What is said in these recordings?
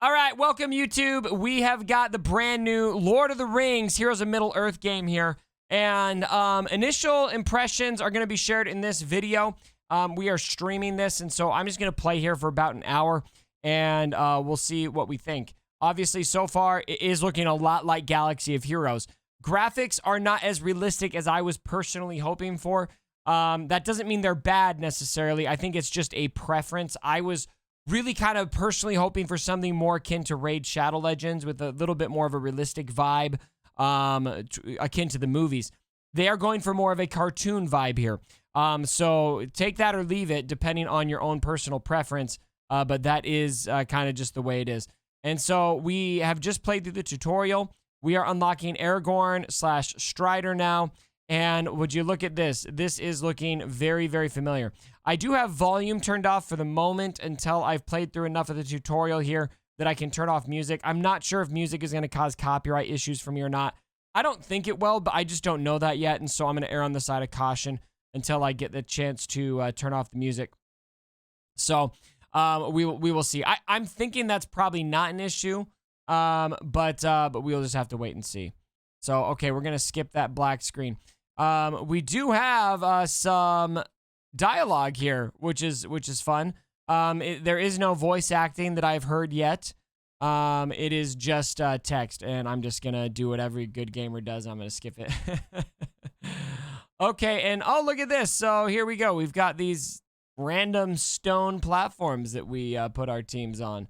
All right, welcome YouTube. We have got the brand new Lord of the Rings Heroes of Middle-earth game here. And initial impressions are going to be shared in this video. We are streaming this, and so I'm just going to play here for about an hour, and we'll see what we think. Obviously, so far, it is looking a lot like Galaxy of Heroes. Graphics are not as realistic as I was personally hoping for. That doesn't mean they're bad necessarily. I think it's just a preference. I was really kind of personally hoping for something more akin to Raid Shadow Legends with a little bit more of a realistic vibe, akin to the movies. They are going for more of a cartoon vibe here. So take that or leave it depending on your own personal preference. But that is kind of just the way it is. And so we have just played through the tutorial. We are unlocking Aragorn/Strider now. And would you look at this? This is looking very, very familiar. I do have volume turned off for the moment until I've played through enough of the tutorial here that I can turn off music. I'm not sure if music is going to cause copyright issues for me or not. I don't think it will, but I just don't know that yet. And so I'm going to err on the side of caution until I get the chance to turn off the music. So we will see. I'm thinking that's probably not an issue, but we'll just have to wait and see. So, okay, we're going to skip that black screen. We do have some dialogue here, which is fun. There is no voice acting that I've heard yet. It is just text, and I'm just gonna do what every good gamer does. I'm gonna skip it. Okay, and oh, look at this. So here we go. We've got these random stone platforms that we put our teams on.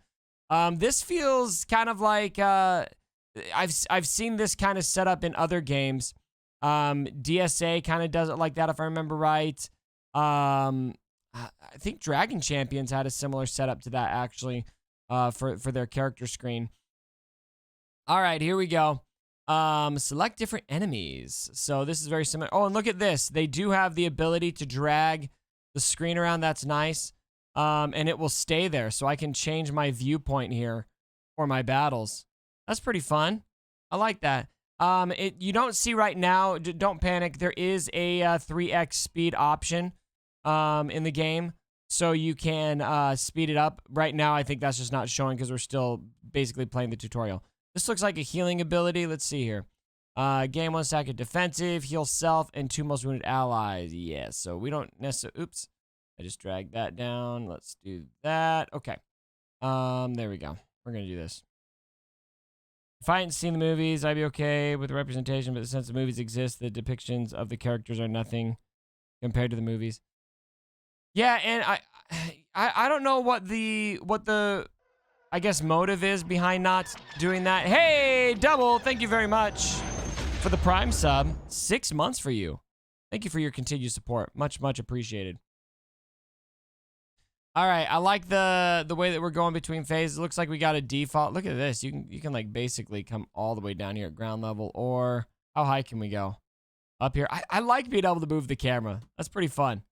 This feels kind of like I've seen this kind of set up in other games. DSA kind of does it like that, if I remember right. I think Dragon Champions had a similar setup to that, actually, for their character screen. All right, here we go. Select different enemies. So this is very similar. Oh, and look at this. They do have the ability to drag the screen around. That's nice. And it will stay there, so I can change my viewpoint here for my battles. That's pretty fun. I like that. You don't see right now, don't panic, there is a 3x speed option in the game, so you can speed it up. Right now, I think that's just not showing because we're still basically playing the tutorial. This looks like a healing ability. Let's see here. Gain 1 second defensive, heal self, and 2 most wounded allies. Yes, so we don't necessarily, oops, I just dragged that down. Let's do that. Okay, there we go. We're going to do this. If I hadn't seen the movies, I'd be okay with the representation, but since the movies exist, the depictions of the characters are nothing compared to the movies. Yeah, and I don't know what the I guess motive is behind not doing that. Hey, Double, thank you very much for the Prime sub. 6 months for you. Thank you for your continued support. Much, much appreciated. All right, I like the way that we're going between phases. It looks like we got a default. Look at this. You can like basically come all the way down here at ground level, or how high can we go? Up here. I like being able to move the camera. That's pretty fun.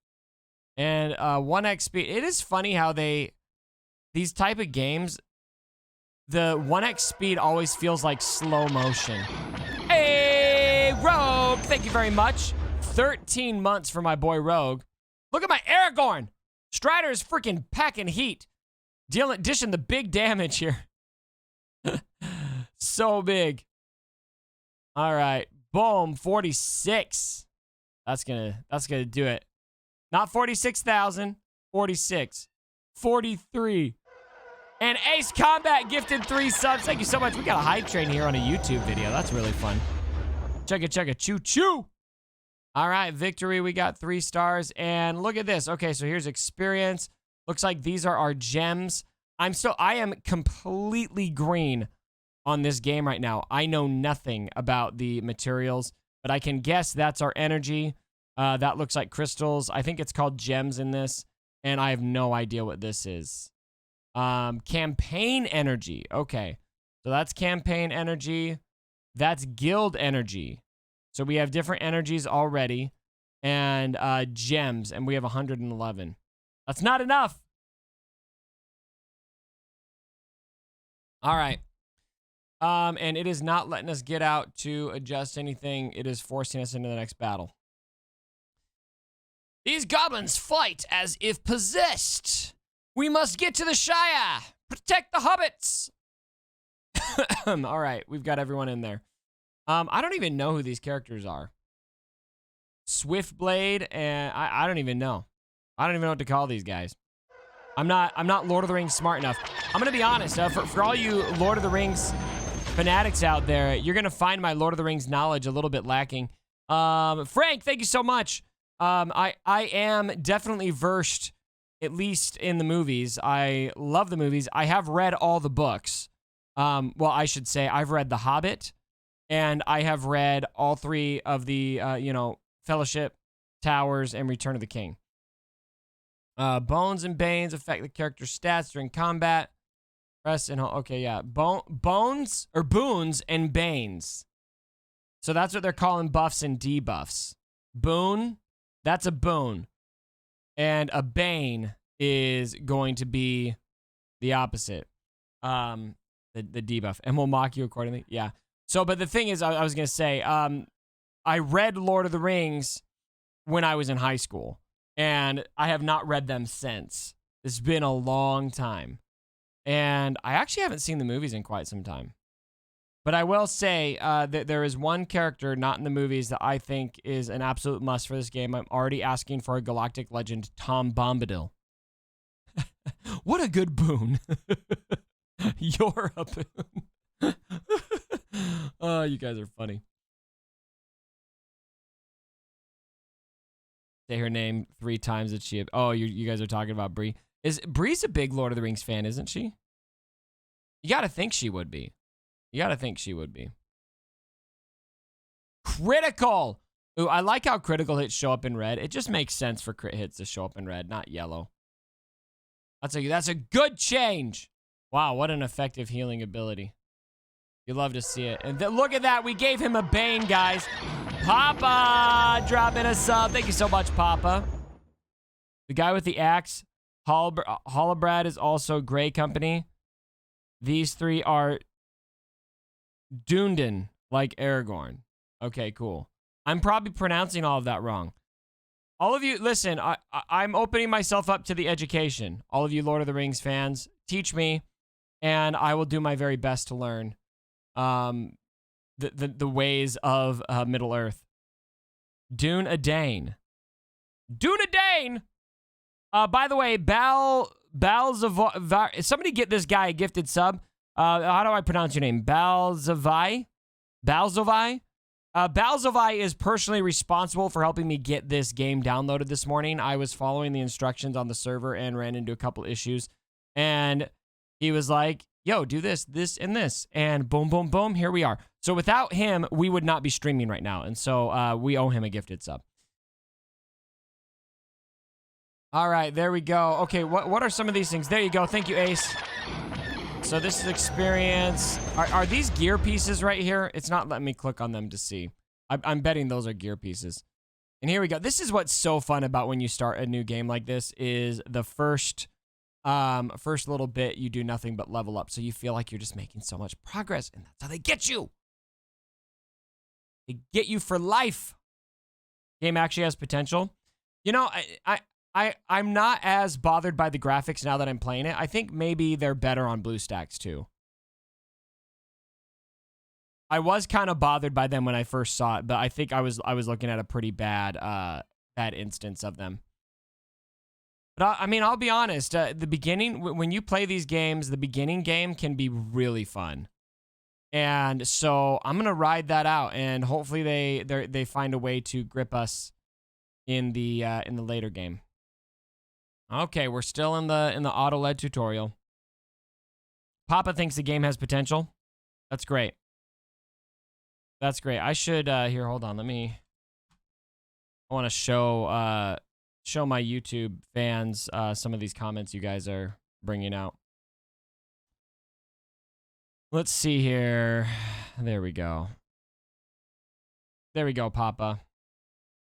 And 1x speed. It is funny how these type of games, the 1x speed always feels like slow motion. Hey, Rogue, thank you very much. 13 months for my boy Rogue. Look at my Aragorn. Strider is freaking packing heat. Dishing the big damage here. So big. All right. Boom. 46. That's gonna do it. Not 46,000. 46. 43. And Ace Combat gifted 3 subs. Thank you so much. We got a hype train here on a YouTube video. That's really fun. Check it. Choo choo. All right, victory, we got 3 stars, and look at this. Okay, so here's experience. Looks like these are our gems. I am completely green on this game right now. I know nothing about the materials, but I can guess that's our energy. That looks like crystals. I think it's called gems in this, and I have no idea what this is. Campaign energy. Okay, so that's campaign energy. That's guild energy. So we have different energies already, and gems, and we have 111. That's not enough. All right. And it is not letting us get out to adjust anything. It is forcing us into the next battle. These goblins fight as if possessed. We must get to the Shire. Protect the hobbits. All right, we've got everyone in there. I don't even know who these characters are. Swiftblade, and I don't even know. I don't even know what to call these guys. I'm not Lord of the Rings smart enough. I'm gonna be honest. For all you Lord of the Rings fanatics out there, you're gonna find my Lord of the Rings knowledge a little bit lacking. Frank, thank you so much. I am definitely versed, at least in the movies. I love the movies. I have read all the books. Well, I should say I've read The Hobbit, and I have read all 3 of the, Fellowship, Towers, and Return of the King. Bones and Banes affect the character's stats during combat. Press and hold. Okay, yeah. Bones and Banes. So that's what they're calling buffs and debuffs. Boon, that's a boon. And a bane is going to be the opposite. The debuff. And we'll mock you accordingly. Yeah. So, but the thing is, I was going to say, I read Lord of the Rings when I was in high school. And I have not read them since. It's been a long time. And I actually haven't seen the movies in quite some time. But I will say that there is one character not in the movies that I think is an absolute must for this game. I'm already asking for a Galactic Legend, Tom Bombadil. What a good boon. You're a boon. Oh, you guys are funny. Say her name 3 times that she... Oh, you guys are talking about Bree. Bree's a big Lord of the Rings fan, isn't she? You gotta think she would be. Critical! Ooh, I like how critical hits show up in red. It just makes sense for crit hits to show up in red, not yellow. That's a good change. Wow, what an effective healing ability. You love to see it. And look at that. We gave him a Bane, guys. Papa dropping a sub. Thank you so much, Papa. The guy with the axe. Holobrad is also Grey Company. These 3 are Dundon, like Aragorn. Okay, cool. I'm probably pronouncing all of that wrong. All of you, listen, I'm opening myself up to the education. All of you Lord of the Rings fans, teach me, and I will do my very best to learn the ways of Middle Earth. Dune Adane. By the way, Balzavai. Somebody get this guy a gifted sub. How do I pronounce your name? Balzavai? Balzavai is personally responsible for helping me get this game downloaded this morning. I was following the instructions on the server and ran into a couple issues. And he was like, yo, do this, this, and this. And boom, boom, boom, here we are. So without him, we would not be streaming right now. And so we owe him a gifted sub. All right, there we go. Okay, what are some of these things? There you go. Thank you, Ace. So this is experience. Are these gear pieces right here? It's not letting me click on them to see. I'm betting those are gear pieces. And here we go. This is what's so fun about when you start a new game like this is the first little bit you do nothing but level up. So you feel like you're just making so much progress. And that's how they get you. They get you for life. Game actually has potential. You know, I'm not as bothered by the graphics now that I'm playing it. I think maybe they're better on BlueStacks too. I was kind of bothered by them when I first saw it, but I think I was looking at a pretty bad instance of them. But I mean, I'll be honest. The beginning, when you play these games, the beginning game can be really fun, and so I'm gonna ride that out, and hopefully they find a way to grip us in the later game. Okay, we're still in the auto-led tutorial. Papa thinks the game has potential. That's great. That's great. I should here. Hold on. I want to show my YouTube fans some of these comments you guys are bringing out. Let's see here. There we go. There we go, Papa.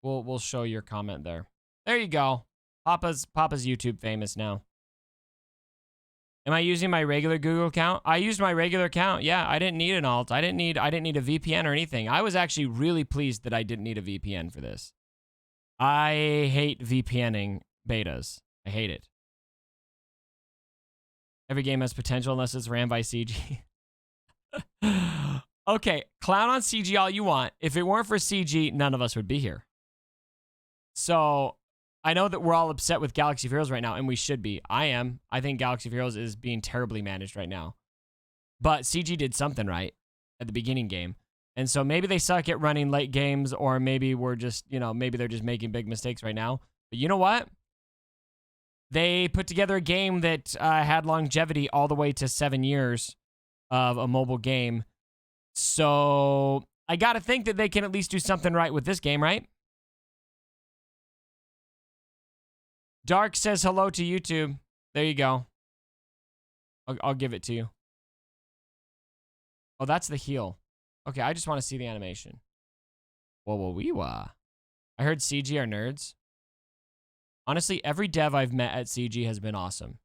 We'll show your comment there. There you go. Papa's YouTube famous now. Am I using my regular Google account? I used my regular account. Yeah, I didn't need an alt. I didn't need a VPN or anything. I was actually really pleased that I didn't need a VPN for this. I hate VPNing betas. I hate it. Every game has potential unless it's ran by CG. Okay, clown on CG all you want. If it weren't for CG, none of us would be here. So I know that we're all upset with Galaxy of Heroes right now, and we should be. I am. I think Galaxy of Heroes is being terribly managed right now. But CG did something right at the beginning game. And so maybe they suck at running late games, or maybe we're just, maybe they're just making big mistakes right now. But you know what? They put together a game that had longevity all the way to 7 years of a mobile game. So I got to think that they can at least do something right with this game, right? Dark says hello to YouTube. There you go. I'll give it to you. Oh, that's the heel. Okay, I just want to see the animation. Whoa. I heard CG are nerds. Honestly, every dev I've met at CG has been awesome.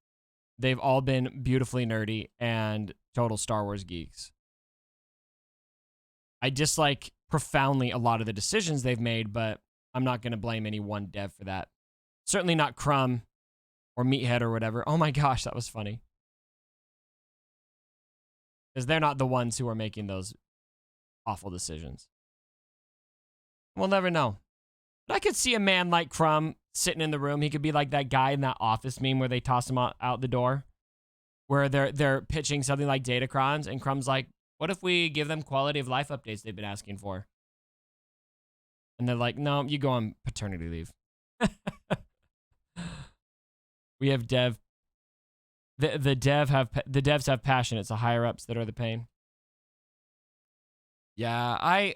They've all been beautifully nerdy and total Star Wars geeks. I dislike profoundly a lot of the decisions they've made, but I'm not going to blame any one dev for that. Certainly not Crumb or Meathead or whatever. Oh my gosh, that was funny. Because they're not the ones who are making those awful decisions. We'll never know. But I could see a man like Crumb sitting in the room. He could be like that guy in that Office meme where they toss him out the door, where they're pitching something like Datacrons, and Crumb's like, what if we give them quality of life updates they've been asking for? And they're like, no, you go on paternity leave. We have dev. The devs have passion. It's the higher ups that are the pain. Yeah, I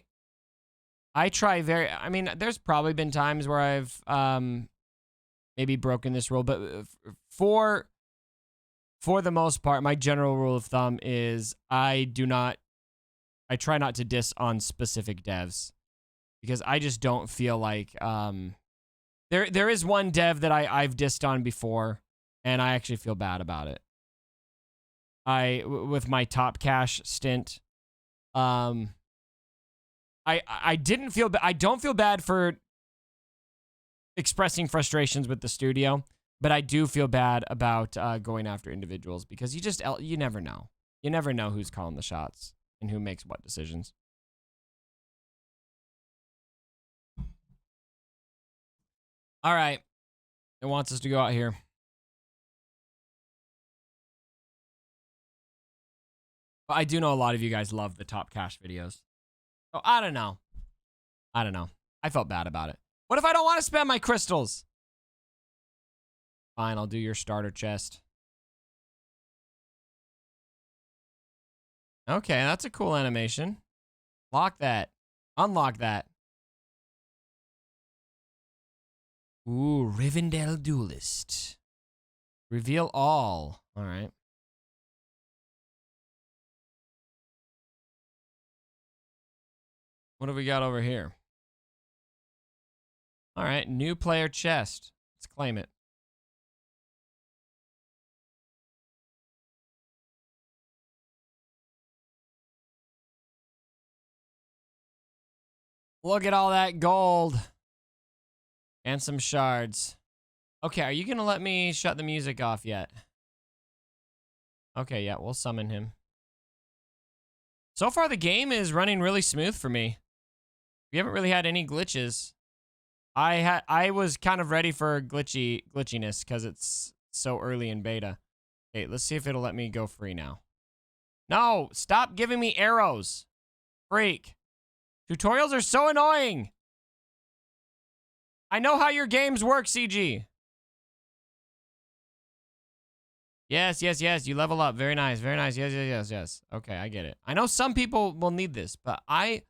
try I mean, there's probably been times where I've maybe broken this rule, but for the most part, my general rule of thumb is I try not to diss on specific devs, because I just don't feel like there is one dev that I've dissed on before, and I actually feel bad about it. With my Top Cash stint, I didn't feel I don't feel bad for expressing frustrations with the studio, but I do feel bad about going after individuals, because you never know. You never know who's calling the shots and who makes what decisions. All right. It wants us to go out here. But I do know a lot of you guys love the Top Cash videos. So I don't know. I felt bad about it. What if I don't want to spend my crystals? Fine, I'll do your starter chest. Okay, that's a cool animation. Lock that. Unlock that. Ooh, Rivendell Duelist. Reveal all. All right. What do we got over here? All right, new player chest. Let's claim it. Look at all that gold. And some shards. Okay, are you going to let me shut the music off yet? Okay, yeah, we'll summon him. So far, the game is running really smooth for me. We haven't really had any glitches. I was kind of ready for glitchiness because it's so early in beta. Okay, let's see if it'll let me go free now. No, stop giving me arrows. Freak. Tutorials are so annoying. I know how your games work, CG. Yes. You level up. Very nice. Yes. Okay, I get it. I know some people will need this, but I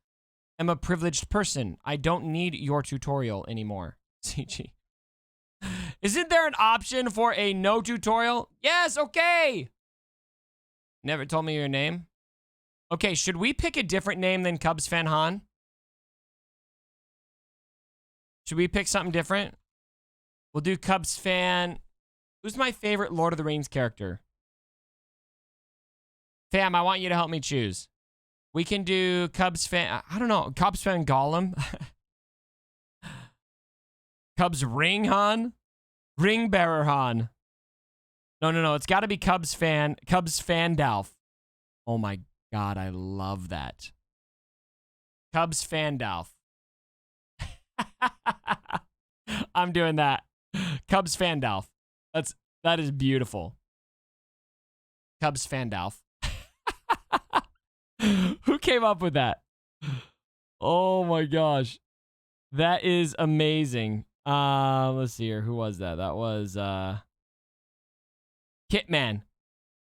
am a privileged person. I don't need your tutorial anymore, CG. Isn't there an option for a no tutorial? Yes, okay. Never told me your name. Okay, should we pick a different name than Cubs Fan Han? Should we pick something different? We'll do Cubs Fan. Who's my favorite Lord of the Rings character? Fam, I want you to help me choose. We can do Cubs Fan. I don't know. Cubs Fan Gollum. Cubs Ring Han. Ring Bearer Han. No. It's got to be Cubs Fan Dalf. Oh my God, I love that. Cubs Fandalf. I'm doing that. Cubs Fandalf. That is beautiful. Cubs Fandalf. Who came up with that? Oh my gosh. That is amazing. Let's see here. Who was that? That was Kitman.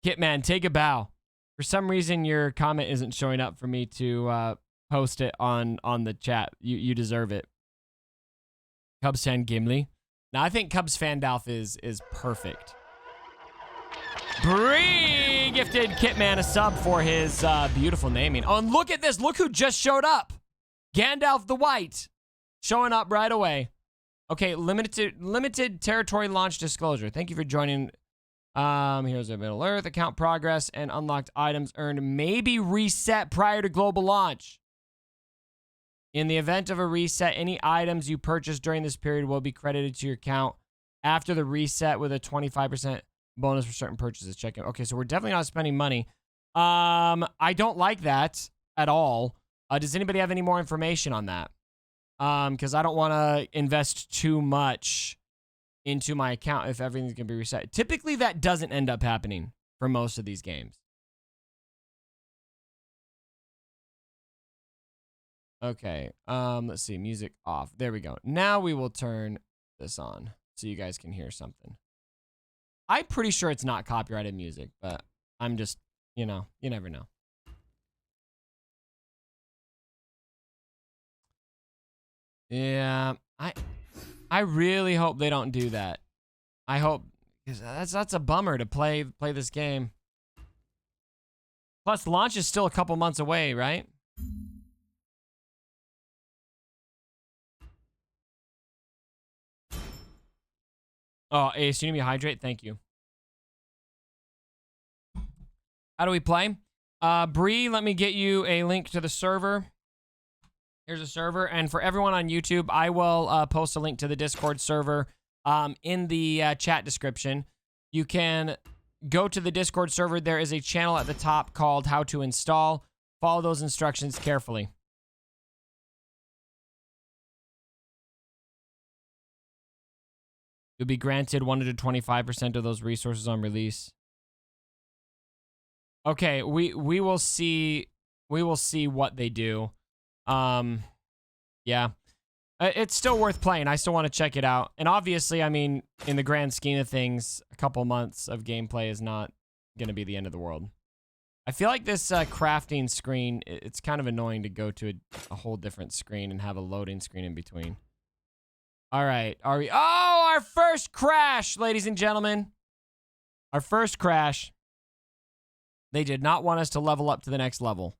Kitman, take a bow. For some reason, your comment isn't showing up for me to post it on the chat. You deserve it. Cubs fan Gimli. Now I think Cubs Fandalf is perfect. Bree gifted Kitman a sub for his beautiful naming. Oh, and look at this. Look who just showed up. Gandalf the White. Showing up right away. Okay, limited territory launch disclosure. Thank you for joining. Here's a Middle Earth account progress and unlocked items earned may be reset prior to global launch. In the event of a reset, any items you purchase during this period will be credited to your account after the reset with a 25% bonus for certain purchases. Check it. Okay, so we're definitely not spending money. I don't like that at all. Does anybody have any more information on that? Because I don't want to invest too much into my account if everything's going to be reset. Typically, that doesn't end up happening for most of these games. Okay, let's see, music off. There we go. Now we will turn this on so you guys can hear something. I'm pretty sure it's not copyrighted music, but I'm just, you know, you never know. Yeah, I really hope they don't do that. I hope, because that's a bummer to play this game. Plus, launch is still a couple months away, right? Oh, Ace, you need me to hydrate? Thank you. How do we play? Bree, let me get you a link to the server. Here's a server. And for everyone on YouTube, I will post a link to the Discord server in the chat description. You can go to the Discord server. There is a channel at the top called How to Install. Follow those instructions carefully. You'll be granted 125% of those resources on release. Okay, we will see what they do. Yeah. It's still worth playing. I still want to check it out. And obviously, I mean, in the grand scheme of things, a couple months of gameplay is not going to be the end of the world. I feel like this crafting screen, it's kind of annoying to go to a whole different screen and have a loading screen in between. All right. Are we? Oh, our first crash, ladies and gentlemen. Our first crash. They did not want us to level up to the next level.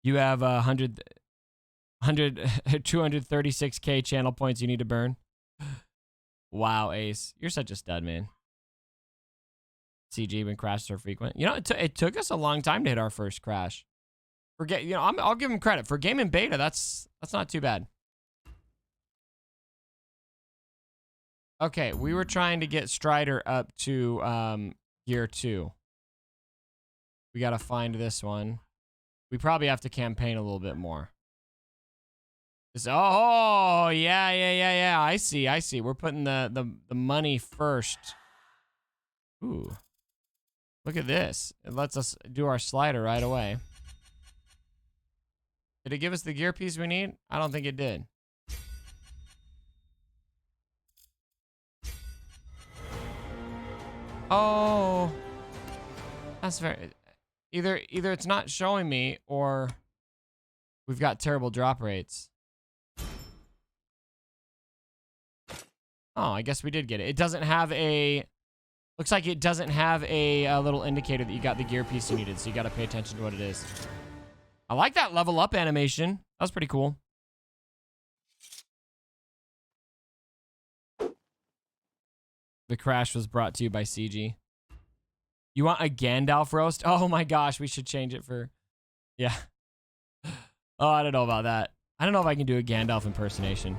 You have 236k channel points you need to burn. Wow, Ace. You're such a stud, man. CG, when crashes are frequent. You know, it took us a long time to hit our first crash. You know, I'll give him credit for game in beta. That's not too bad. Okay, we were trying to get Strider up to gear 2. We got to find this one. We probably have to campaign a little bit more. Oh, yeah. I see. We're putting the money first. Ooh. Look at this. It lets us do our slider right away. Did it give us the gear piece we need? I don't think it did. Oh. That's very... Either it's not showing me or we've got terrible drop rates. Oh, I guess we did get it. It doesn't have a... Looks like it doesn't have a little indicator that you got the gear piece you needed, so you got to pay attention to what it is. I like that level up animation. That was pretty cool. The crash was brought to you by CG. You want a Gandalf roast? Oh my gosh, we should change it for... Yeah. Oh, I don't know about that. I don't know if I can do a Gandalf impersonation.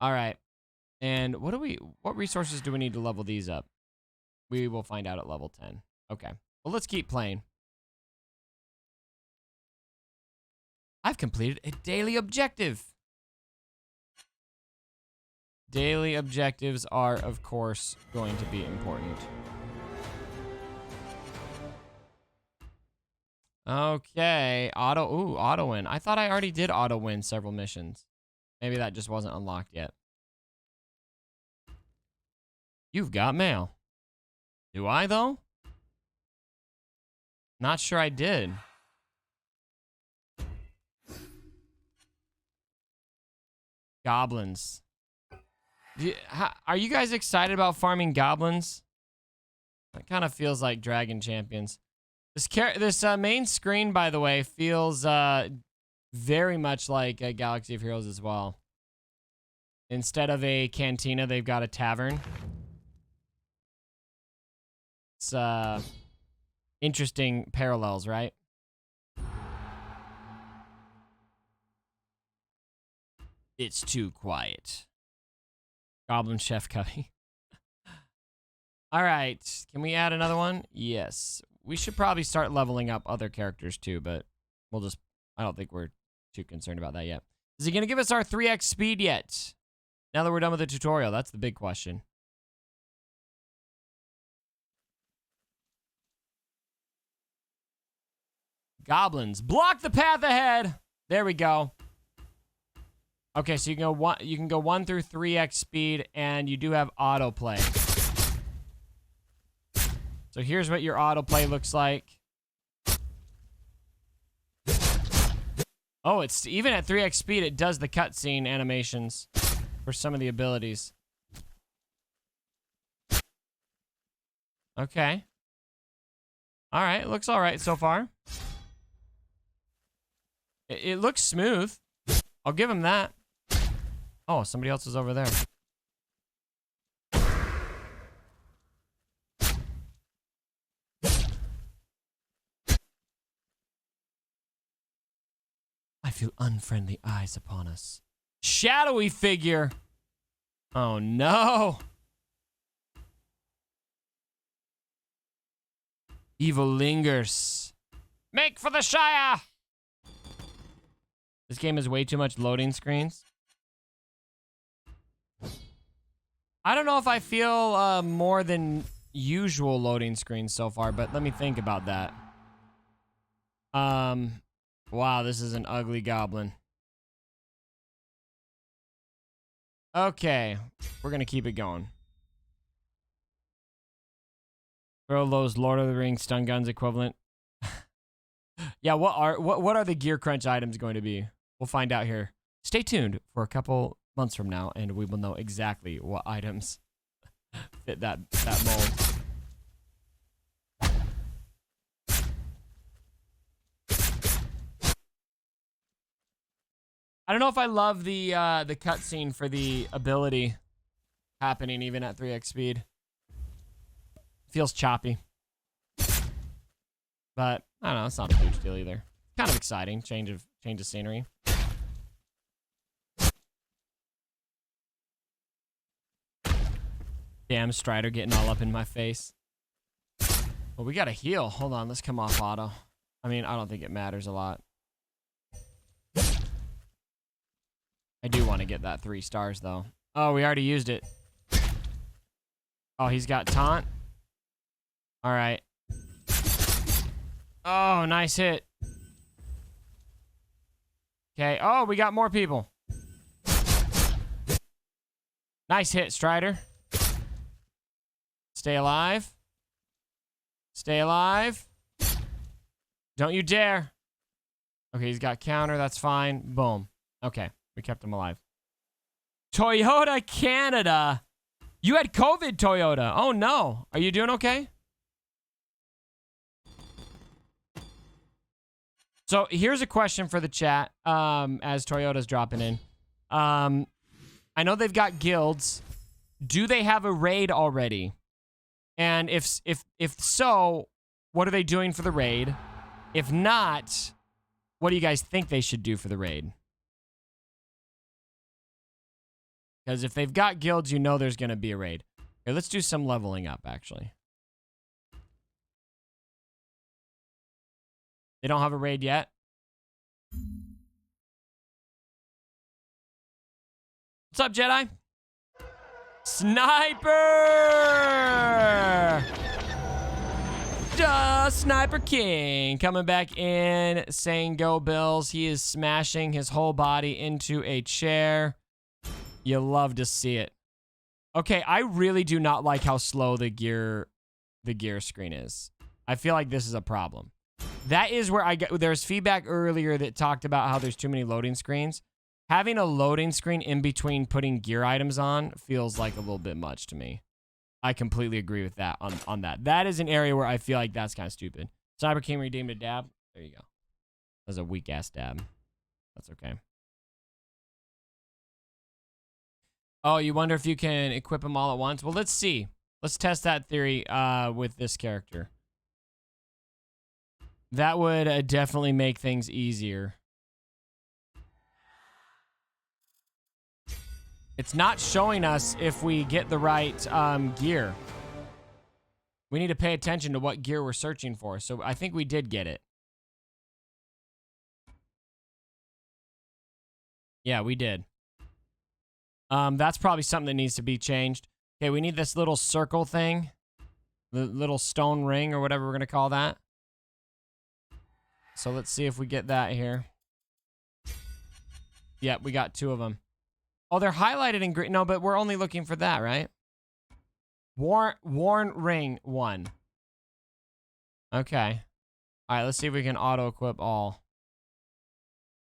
All right. And what resources do we need to level these up? We will find out at level 10. Okay. Well, let's keep playing. I've completed a daily objective. Daily objectives are, of course, going to be important. Okay. Auto win. I thought I already did auto win several missions. Maybe that just wasn't unlocked yet. You've got mail. Do I, though? Not sure I did. Goblins. Are you guys excited about farming goblins? It kind of feels like Dragon Champions. This main screen, by the way, feels very much like Galaxy of Heroes as well. Instead of a cantina, they've got a tavern. It's interesting parallels, right? It's too quiet. Goblin Chef Cubby. All right. Can we add another one? Yes. We should probably start leveling up other characters too, but I don't think we're too concerned about that yet. Is he going to give us our 3x speed yet? Now that we're done with the tutorial, that's the big question. Goblins. Block the path ahead. There we go. Okay, so you can go 1 through 3x speed, and you do have autoplay. So here's what your autoplay looks like. Oh, it's even at 3x speed, it does the cutscene animations for some of the abilities. Okay. All right, looks all right so far. It looks smooth. I'll give him that. Oh, somebody else is over there. I feel unfriendly eyes upon us. Shadowy figure. Oh, no. Evil lingers. Make for the Shire. This game has way too much loading screens. I don't know if I feel more than usual loading screens so far, but let me think about that. Wow, this is an ugly goblin. Okay, we're gonna keep it going. Throw those Lord of the Rings stun guns equivalent. Yeah, what are the Gear Crunch items going to be? We'll find out here. Stay tuned for a couple months from now, and we will know exactly what items fit that mold. I don't know if I love the cutscene for the ability happening even at 3x speed. Feels choppy. But I don't know, it's not a huge deal either. Kind of exciting, change of scenery. Damn, Strider getting all up in my face. Well, we gotta heal. Hold on, let's come off auto. I mean, I don't think it matters a lot. I do want to get that 3 stars, though. Oh, we already used it. Oh, he's got taunt. All right. Oh, nice hit. Okay. Oh, we got more people. Nice hit, Strider. Stay alive. Stay alive. Don't you dare. Okay, he's got counter. That's fine. Boom. Okay, we kept him alive. Toyota Canada. You had COVID, Toyota. Oh, no. Are you doing okay? So here's a question for the chat as Toyota's dropping in. I know they've got guilds. Do they have a raid already? And if so, what are they doing for the raid? If not, what do you guys think they should do for the raid? Because if they've got guilds, you know there's going to be a raid. Okay, let's do some leveling up, actually. They don't have a raid yet. What's up, Jedi? Sniper! Sniper King coming back in, saying go Bills. He is smashing his whole body into a chair. You love to see it. Okay, I really do not like how slow the gear screen is. I feel like this is a problem. That is where there's feedback earlier that talked about how there's too many loading screens. Having a loading screen in between putting gear items on feels like a little bit much to me. I completely agree with that on that. That is an area where I feel like that's kind of stupid. Cyber King redeemed a dab. There you go. That was a weak-ass dab. That's okay. Oh, you wonder if you can equip them all at once? Well, let's see. Let's test that theory with this character. That would definitely make things easier. It's not showing us if we get the right gear. We need to pay attention to what gear we're searching for. So I think we did get it. Yeah, we did. That's probably something that needs to be changed. Okay, we need this little circle thing. The little stone ring or whatever we're going to call that. So let's see if we get that here. Yeah, we got 2 of them. Oh, they're highlighted in green. No, but we're only looking for that, right? Worn ring 1. Okay. All right, let's see if we can auto-equip all.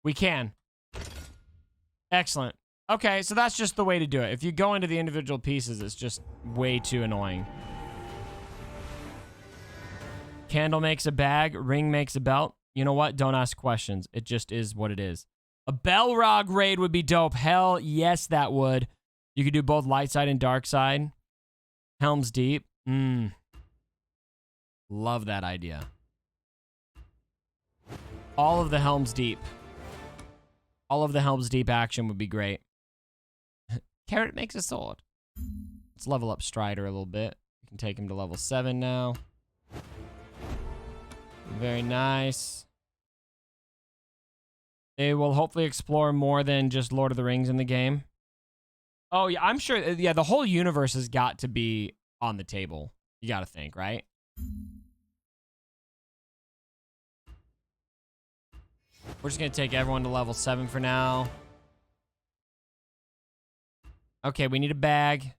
We can. Excellent. Okay, so that's just the way to do it. If you go into the individual pieces, it's just way too annoying. Candle makes a bag. Ring makes a belt. You know what? Don't ask questions. It just is what it is. A Belrog raid would be dope. Hell yes, that would. You could do both light side and dark side. Helm's Deep. Love that idea. All of the Helm's Deep. All of the Helm's Deep action would be great. Carrot makes a sword. Let's level up Strider a little bit. We can take him to level 7 now. Very nice. They will hopefully explore more than just Lord of the Rings in the game. Oh, yeah, I'm sure. Yeah, the whole universe has got to be on the table. You got to think, right? We're just going to take everyone to level 7 for now. Okay, we need a bag.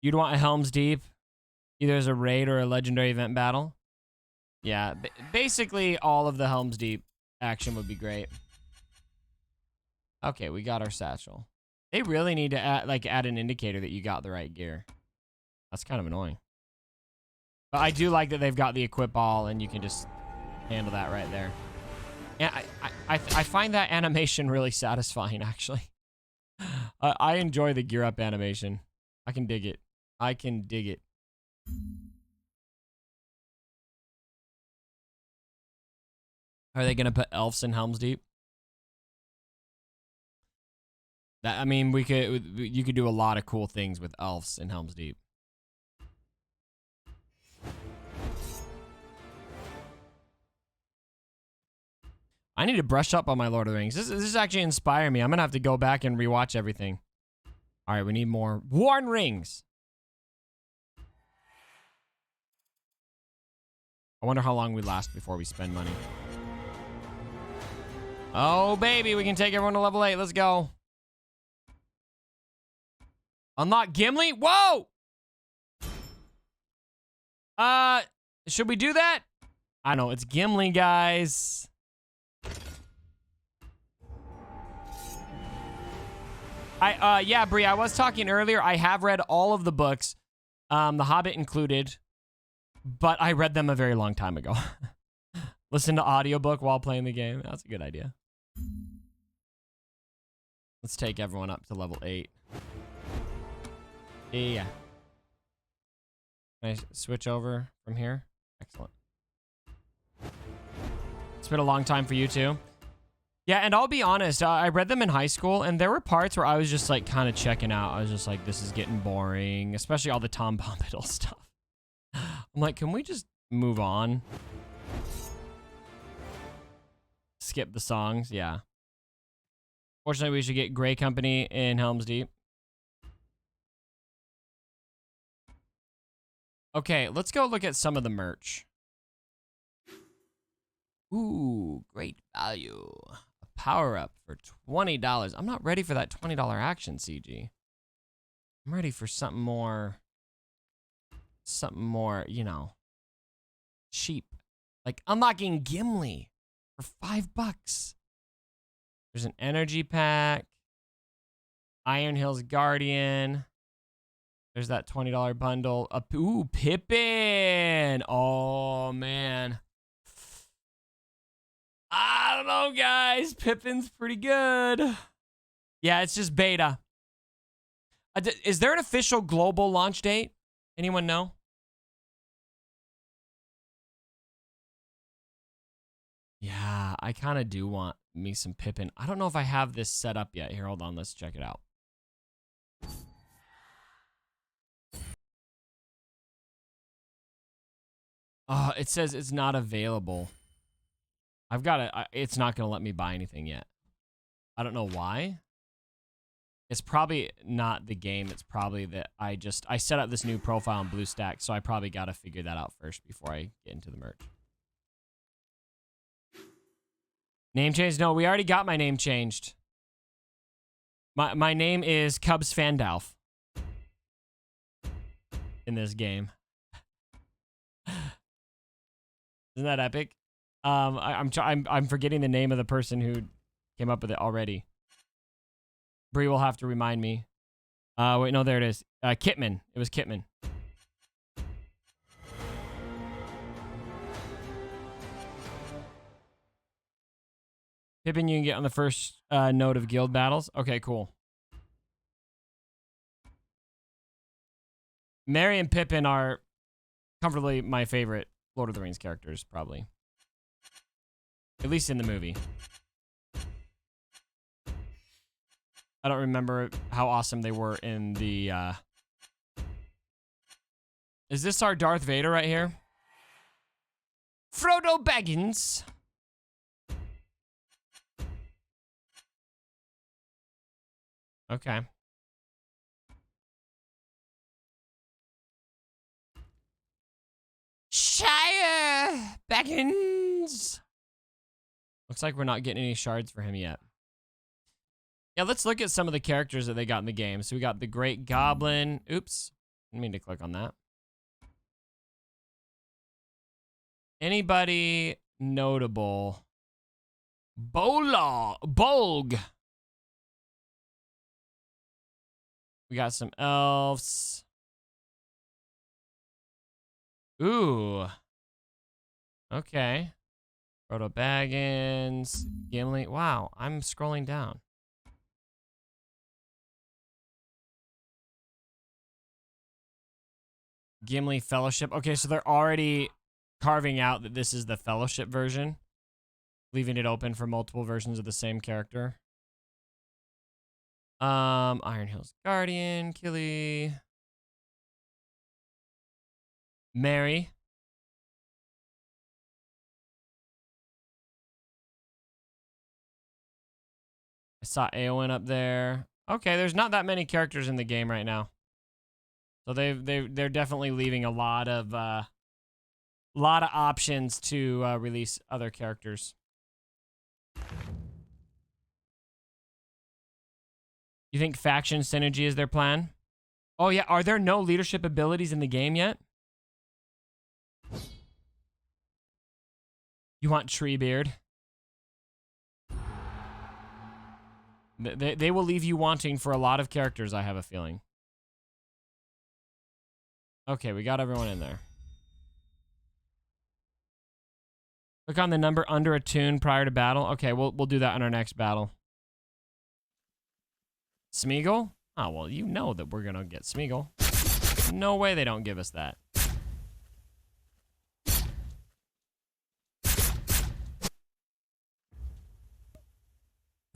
You'd want a Helm's Deep. Either as a raid or a legendary event battle. Yeah, basically all of the Helm's Deep action would be great. Okay, we got our satchel. They really need to add an indicator that you got the right gear. That's kind of annoying. But I do like that they've got the equip all and you can just handle that right there. And I find that animation really satisfying, actually. I enjoy the gear up animation. I can dig it. I can dig it. Are they gonna put elves in Helm's Deep? That, I mean, you could do a lot of cool things with elves in Helm's Deep. I need to brush up on my Lord of the Rings. This is actually inspiring me. I'm gonna have to go back and rewatch everything. All right, we need more worn rings. I wonder how long we last before we spend money. Oh, baby, we can take everyone to level 8. Let's go. Unlock Gimli? Whoa! Should we do that? I don't know. It's Gimli, guys. Yeah, Bree, I was talking earlier. I have read all of the books, The Hobbit included, but I read them a very long time ago. Listen to audiobook while playing the game. That's a good idea. Let's take everyone up to level 8. Yeah. Can I switch over from here? Excellent. It's been a long time for you too. Yeah, and I'll be honest, I read them in high school, and there were parts where I was just like kind of checking out. I was just like, this is getting boring, especially all the Tom Bombadil stuff. I'm like, can we just move on? Skip the songs, yeah. Fortunately, we should get Grey Company in Helm's Deep. Okay, let's go look at some of the merch. Ooh, great value. A power-up for $20. I'm not ready for that $20 action, CG. I'm ready for something more, you know, cheap. Like unlocking Gimli for $5. There's an energy pack. Iron Hills Guardian. There's that $20 bundle. Ooh, Pippin. Oh, man. I don't know, guys. Pippin's pretty good. Yeah, it's just beta. Is there an official global launch date? Anyone know? Yeah, I kind of do want me some Pippin. I don't know if I have this set up yet. Here, hold on. Let's check it out. It says it's not available. I've got it. It's not going to let me buy anything yet. I don't know why. It's probably not the game. It's probably that I set up this new profile on BlueStacks, so I probably got to figure that out first before I get into the merch. Name change? No, we already got my name changed. My name is Cubs Fandalf in this game. Isn't that epic? I'm forgetting the name of the person who came up with it already. Bree will have to remind me. Wait, no, there it is. Kitman. It was Kitman. Pippin you can get on the first node of guild battles. Okay, cool. Merry and Pippin are comfortably my favorite Lord of the Rings characters, probably. At least in the movie. I don't remember how awesome they were in the... Is this our Darth Vader right here? Frodo Baggins. Okay. Shire Baggins. Looks like we're not getting any shards for him yet. Yeah, let's look at some of the characters that they got in the game. So we got the Great Goblin. Oops. Didn't mean to click on that. Anybody notable? Bolg. We got some elves. Ooh. Okay. Frodo Baggins. Gimli. Wow, I'm scrolling down. Gimli Fellowship. Okay, so they're already carving out that this is the Fellowship version, leaving it open for multiple versions of the same character. Iron Hills Guardian, Killy, Mary. I saw Eowyn up there. Okay, there's not that many characters in the game right now. So they're definitely leaving a lot of options to release other characters. You think faction synergy is their plan? Oh yeah, are there no leadership abilities in the game yet? You want Treebeard? They will leave you wanting for a lot of characters, I have a feeling. Okay, we got everyone in there. Click on the number under a tune prior to battle. Okay, we'll do that in our next battle. Smeagol? Oh, well, you know that we're gonna get Smeagol. No way they don't give us that.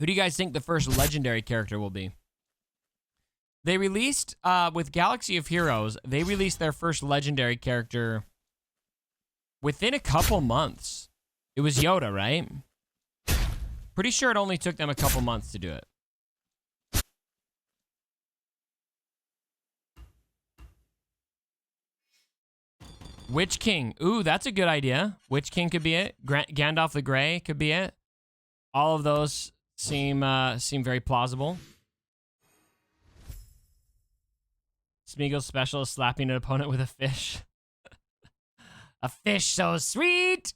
Who do you guys think the first legendary character will be? They released, with Galaxy of Heroes, they released their first legendary character within a couple months. It was Yoda, right? Pretty sure it only took them a couple months to do it. Witch King. Ooh, that's a good idea. Witch King could be it. Gandalf the Grey could be it. All of those seem very plausible. Smeagol's special is slapping an opponent with a fish. A fish so sweet!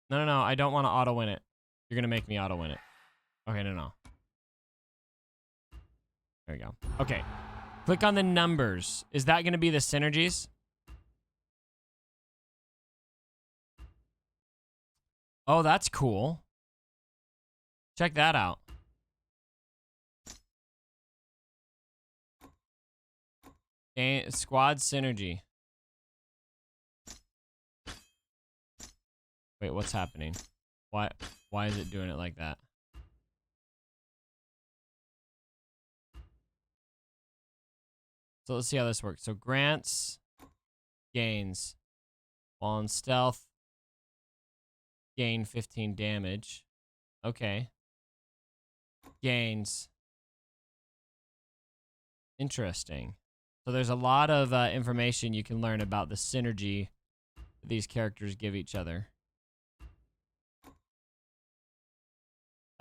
No, I don't want to auto-win it. You're going to make me auto-win it. Okay, no. There we go. Okay. Click on the numbers. Is that going to be the synergies? Oh, that's cool. Check that out. Squad synergy. Wait, what's happening? Why is it doing it like that? So let's see how this works. So grants, gains. While in stealth, gain 15 damage. Okay. Gains. Interesting. So there's a lot of information you can learn about the synergy that these characters give each other.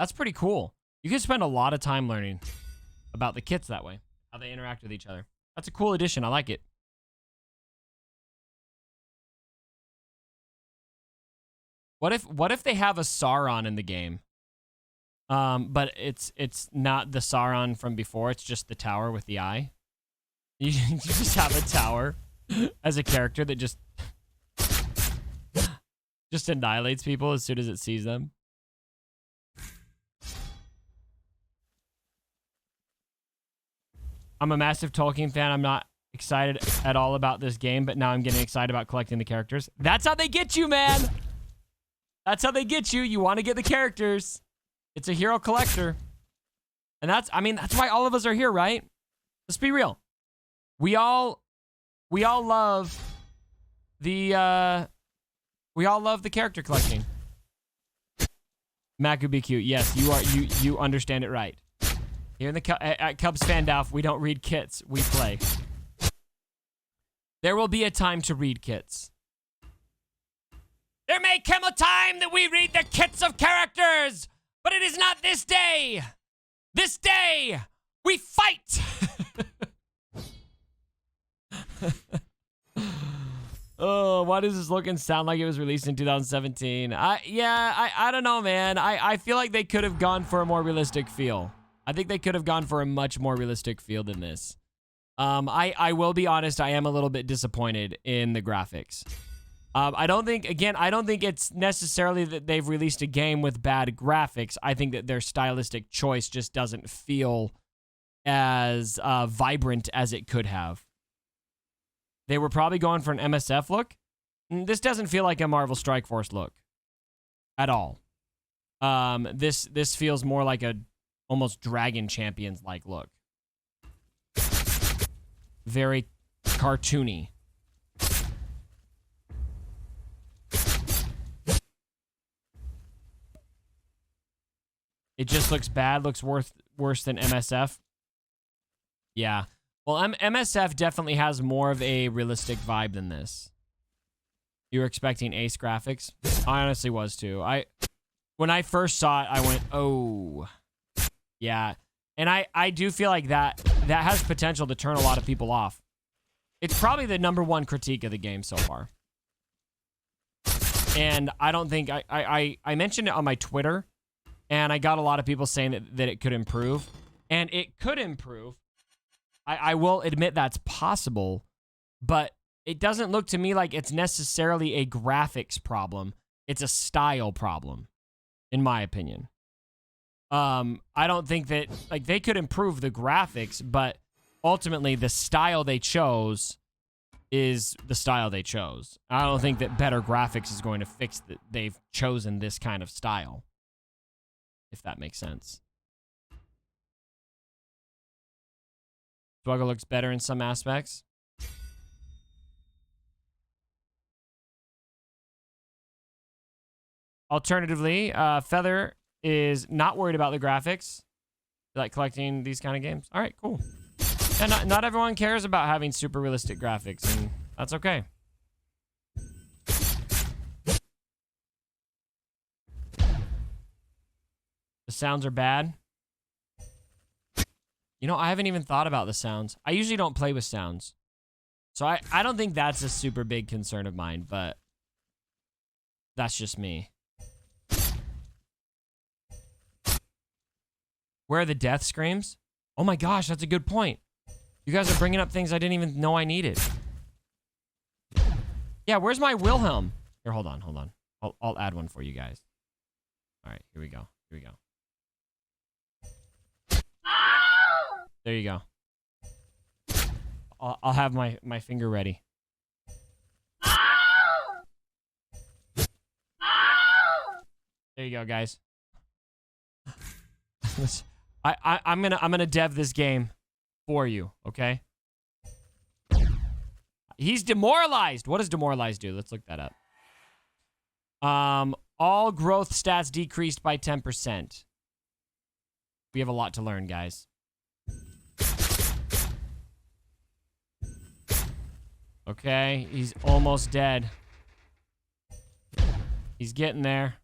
That's pretty cool. You can spend a lot of time learning about the kits that way, how they interact with each other. That's a cool addition. I like it. What if they have a Sauron in the game? But it's not the Sauron from before. It's just the tower with the eye. You just have a tower as a character that just annihilates people as soon as it sees them. I'm a massive Tolkien fan. I'm not excited at all about this game, but now I'm getting excited about collecting the characters. That's how they get you, man. That's how they get you. You want to get the characters. It's a hero collector. And that's why all of us are here, right? Let's be real. We all love the character collecting. Mac would be cute. Yes, you understand it right. Here in at Cubs Fandalf, we don't read kits, we play. There will be a time to read kits. There may come a time that we read the kits of characters, but it is not this day. This day, we fight. Oh, why does this look and sound like it was released in 2017? I don't know, man. I feel like they could have gone for a more realistic feel. I think they could have gone for a much more realistic feel than this. I will be honest, I am a little bit disappointed in the graphics. I don't think it's necessarily that they've released a game with bad graphics. I think that their stylistic choice just doesn't feel as vibrant as it could have. They were probably going for an MSF look. This doesn't feel like a Marvel Strike Force look at all. This feels more like a almost Dragon Champions like look. Very cartoony. It just looks bad, looks worse than MSF. Yeah. Well, MSF definitely has more of a realistic vibe than this. You were expecting Ace graphics? I honestly was too. When I first saw it, I went, oh. Yeah. And I do feel like that has potential to turn a lot of people off. It's probably the #1 critique of the game so far. And I don't think... I mentioned it on my Twitter, and I got a lot of people saying that it could improve. And it could improve. I will admit that's possible, but it doesn't look to me like it's necessarily a graphics problem. It's a style problem, in my opinion. I don't think that, like, they could improve the graphics, but ultimately the style they chose is the style they chose. I don't think that better graphics is going to fix that they've chosen this kind of style. if that makes sense. Swuggle looks better in some aspects. Alternatively, Feather is not worried about the graphics. You like collecting these kind of games? All right, cool. And not everyone cares about having super realistic graphics, and that's okay. The sounds are bad. You know, I haven't even thought about the sounds. I usually don't play with sounds. So I don't think that's a super big concern of mine, but that's just me. Where are the death screams? Oh my gosh, that's a good point. You guys are bringing up things I didn't even know I needed. Yeah, where's my Wilhelm? Here, hold on. I'll add one for you guys. All right, here we go. There you go. I'll have my finger ready. There you go, guys. I'm gonna dev this game for you, okay? He's demoralized. What does demoralized do? Let's look that up. All growth stats decreased by 10%. We have a lot to learn, guys. Okay, he's almost dead. He's getting there.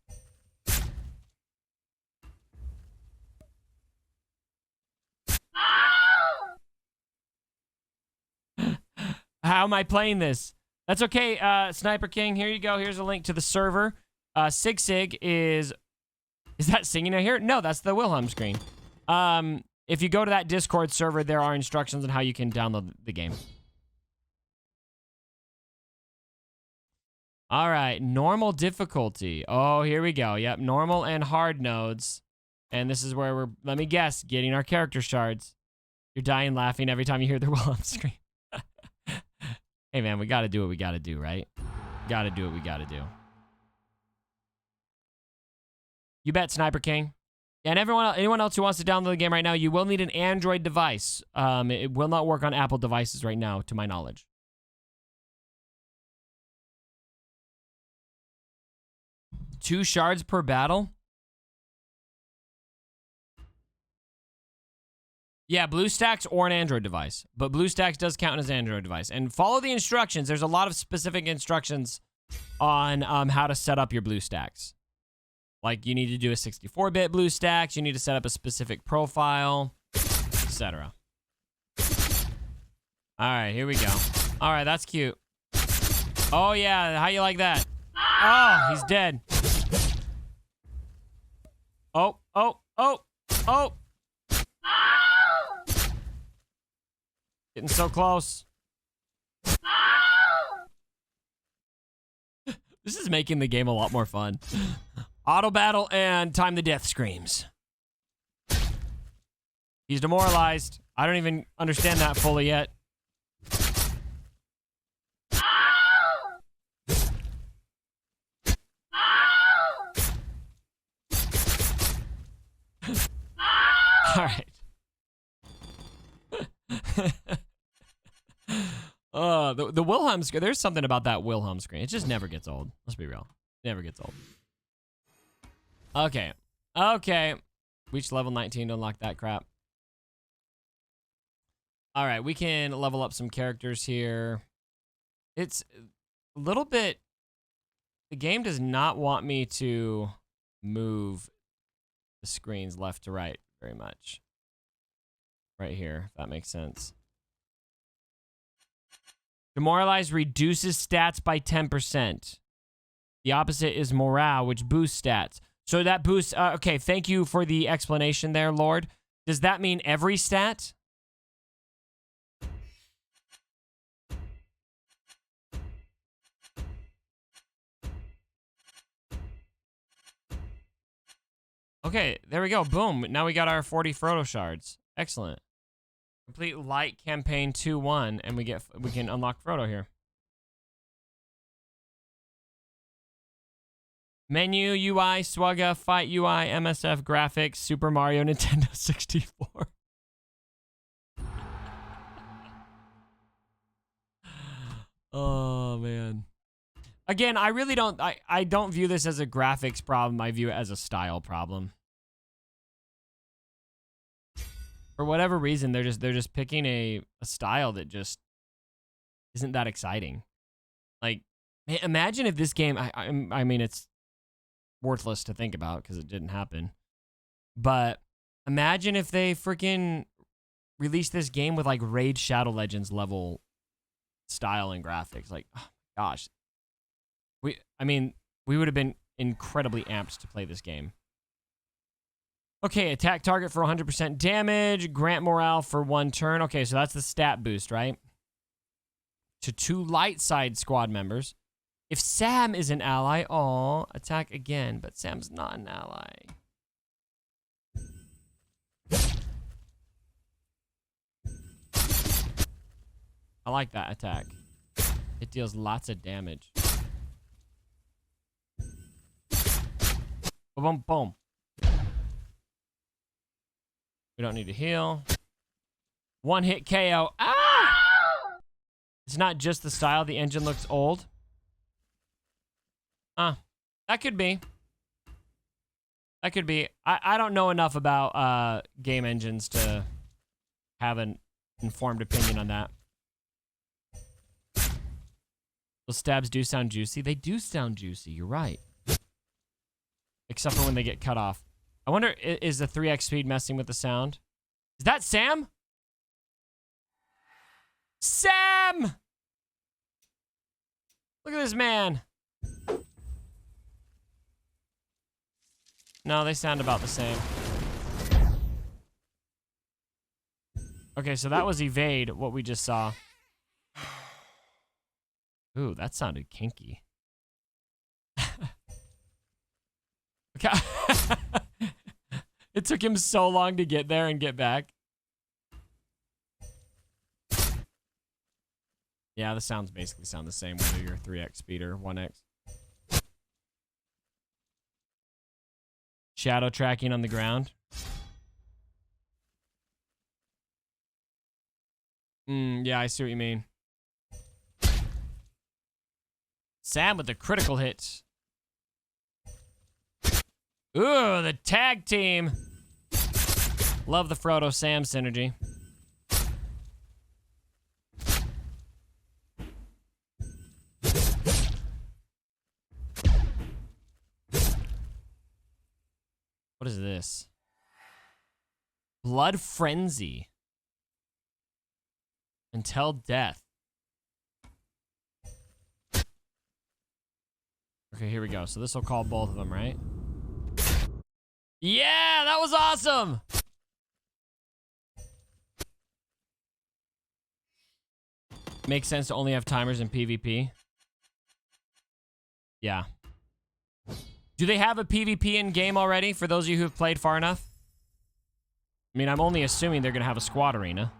How am I playing this? That's okay, Sniper King. Here you go. Here's a link to the server. Sig is that singing out here? No, that's the Wilhelm screen. If you go to that Discord server, there are instructions on how you can download the game. All right, normal difficulty. Oh, here we go. Yep, normal and hard nodes. And this is where we're, let me guess, getting our character shards. You're dying laughing every time you hear the Wilhelm scream. Hey, man, we got to do what we got to do, right? Got to do what we got to do. You bet, Sniper King. And anyone else who wants to download the game right now, you will need an Android device. It will not work on Apple devices right now, to my knowledge. Two shards per battle? Yeah, BlueStacks or an Android device. But BlueStacks does count as an Android device. And follow the instructions. There's a lot of specific instructions on how to set up your BlueStacks. Like, you need to do a 64-bit BlueStacks. You need to set up a specific profile, etc. All right, here we go. All right, that's cute. Oh, yeah, how you like that? Oh, he's dead. Oh. Getting so close. This is making the game a lot more fun. Auto battle and time the death screams. He's demoralized. I don't even understand that fully yet. All right. The Wilhelm screen. There's something about that Wilhelm screen. It just never gets old. Let's be real. Never gets old. Okay. Reach level 19 to unlock that crap. All right, we can level up some characters here. It's a little bit... The game does not want me to move the screens left to right very much. Right here, if that makes sense. Demoralize reduces stats by 10%. The opposite is morale, which boosts stats. So that boosts... okay, thank you for the explanation there, Lord. Does that mean every stat? Okay, there we go. Boom. Now we got our 40 Frodo shards. Excellent. Complete light campaign 2-1, and we can unlock Frodo here. Menu UI, Swugga, Fight UI, MSF graphics, Super Mario, Nintendo 64. Oh man. Again, I really don't I don't view this as a graphics problem. I view it as a style problem. For whatever reason, they're just picking a style that just isn't that exciting. Like, man, imagine if this game I mean it's worthless to think about because it didn't happen. But imagine if they freaking released this game with like Raid Shadow Legends level style and graphics. Like, oh my gosh. We would have been incredibly amped to play this game. Okay, attack target for 100% damage, grant morale for 1 turn. Okay, so that's the stat boost, right? To 2 light side squad members. If Sam is an ally, attack again, but Sam's not an ally. I like that attack. It deals lots of damage. Boom, boom. We don't need to heal. 1 hit KO. Ah! It's not just the style. The engine looks old. That could be. That could be. I don't know enough about game engines to have an informed opinion on that. Those stabs do sound juicy. They do sound juicy. You're right. Except for when they get cut off. I wonder, is the 3x speed messing with the sound? Is that Sam? Sam! Look at this man. No, they sound about the same. Okay, so that was evade, what we just saw. Ooh, that sounded kinky. Okay. It took him so long to get there and get back. Yeah, the sounds basically sound the same whether you're 3x speed or 1x. Shadow tracking on the ground. Yeah, I see what you mean. Sam with the critical hits. Ooh, the tag team. Love the Frodo Sam synergy. What is this? Blood Frenzy. Until death. Okay, here we go. So this will call both of them, right? Yeah, that was awesome. Makes sense to only have timers in PvP. Yeah. Do they have a PvP in game already for those of you who've played far enough? I mean, I'm only assuming they're going to have a squad arena.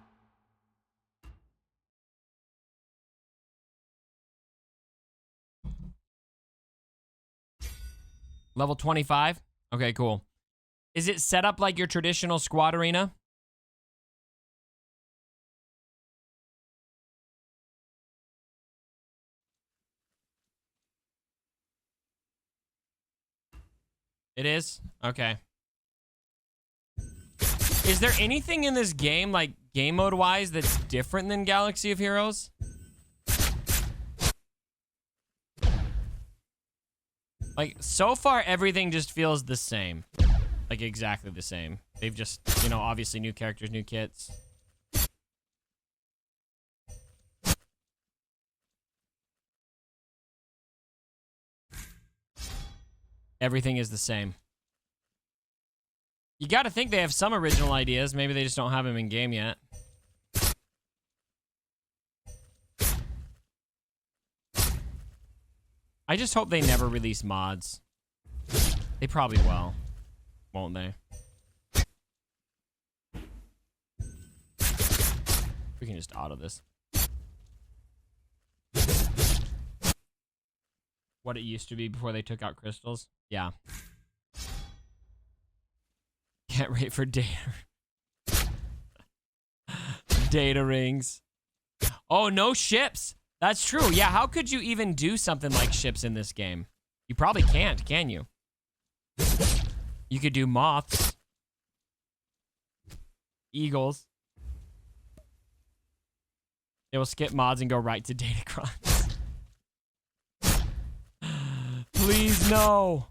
Level 25? Okay, cool. Is it set up like your traditional squad arena? It is? Okay. Is there anything in this game, like game mode wise, that's different than Galaxy of Heroes? Like, so far, everything just feels the same. Like, exactly the same. They've just, you know, obviously new characters, new kits. Everything is the same. You gotta think they have some original ideas. Maybe they just don't have them in game yet. I just hope they never release mods. They probably will, won't they? We can just auto this. what it used to be before they took out crystals. Yeah. Can't wait for data. Data rings. Oh, no ships. That's true. Yeah, how could you even do something like ships in this game? You probably can't, can you? You could do moths. Eagles. It will skip mods and go right to Datacrons. Please no.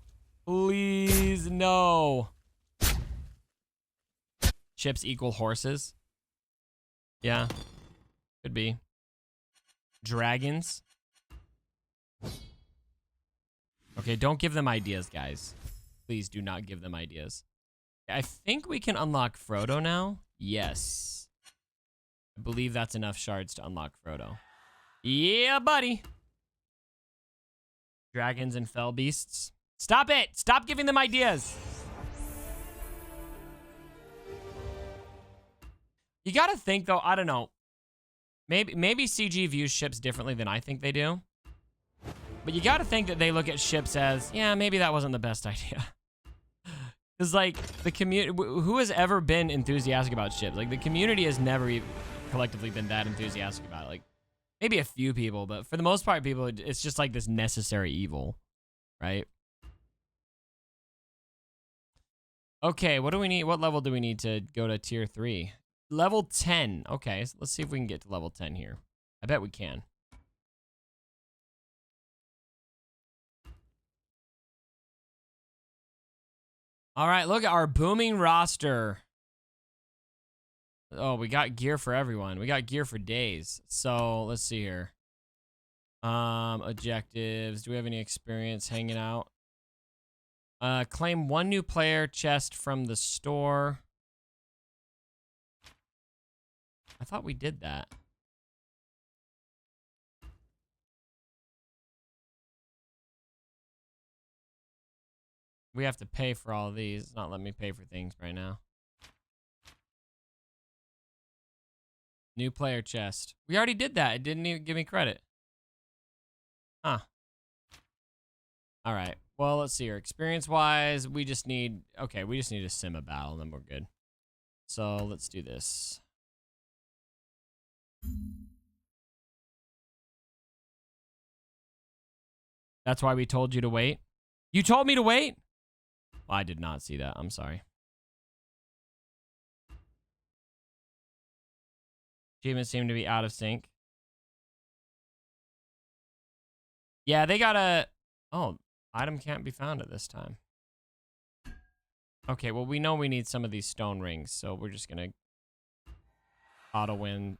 Please no. Ships equal horses. Yeah. Could be. Dragons. Okay, don't give them ideas, guys. Please do not give them ideas. I think we can unlock Frodo now. Yes. I believe that's enough shards to unlock Frodo. Yeah, buddy. Dragons and fell beasts. Stop it! Stop giving them ideas! You gotta think, though, I don't know. Maybe CG views ships differently than I think they do. But you gotta think that they look at ships as, yeah, maybe that wasn't the best idea. Because, like, the community, who has ever been enthusiastic about ships? Like, the community has never even collectively been that enthusiastic about it. Like, maybe a few people, but for the most part, people, it's just like this necessary evil, right? Okay, what do we need? What level do we need to go to tier 3? Level 10. Okay, so let's see if we can get to level 10 here. I bet we can. All right, look at our booming roster. Oh, we got gear for everyone. We got gear for days. So let's see here. Objectives. Do we have any experience hanging out? Claim 1 new player chest from the store. I thought we did that. We have to pay for all of these. It's not letting me pay for things right now. New player chest. We already did that. It didn't even give me credit. Huh. All right. Well, let's see here. Experience-wise, we just need... Okay, we just need a sim a battle, and then we're good. So, let's do this. That's why we told you to wait? You told me to wait? Well, I did not see that. I'm sorry. Achievements seem to be out of sync. Yeah, they got a... Oh, item can't be found at this time. Okay, well, we know we need some of these stone rings, so we're just going to auto-win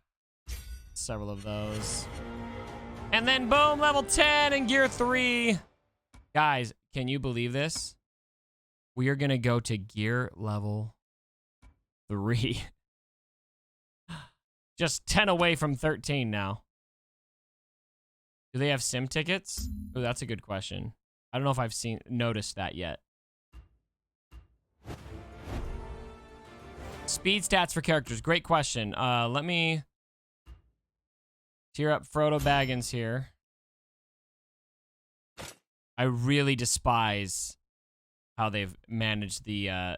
several of those. And then, boom, level 10 and gear 3. Guys, can you believe this? We are going to go to gear level 3. Just 10 away from 13 now. Do they have sim tickets? Oh, that's a good question. I don't know if I've noticed that yet. Speed stats for characters. Great question. Let me tier up Frodo Baggins here. I really despise how they've managed the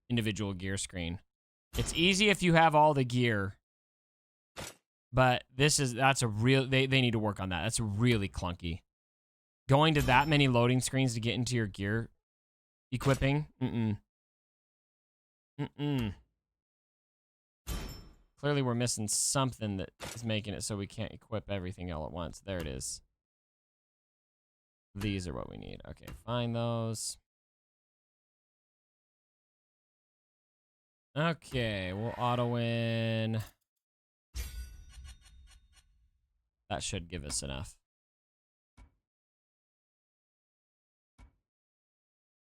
individual gear screen. It's easy if you have all the gear. But that's a real, they need to work on that. That's really clunky. Going to that many loading screens to get into your gear equipping? Clearly we're missing something that is making it so we can't equip everything all at once. There it is. These are what we need. Okay, find those. Okay, we'll auto-win. That should give us enough.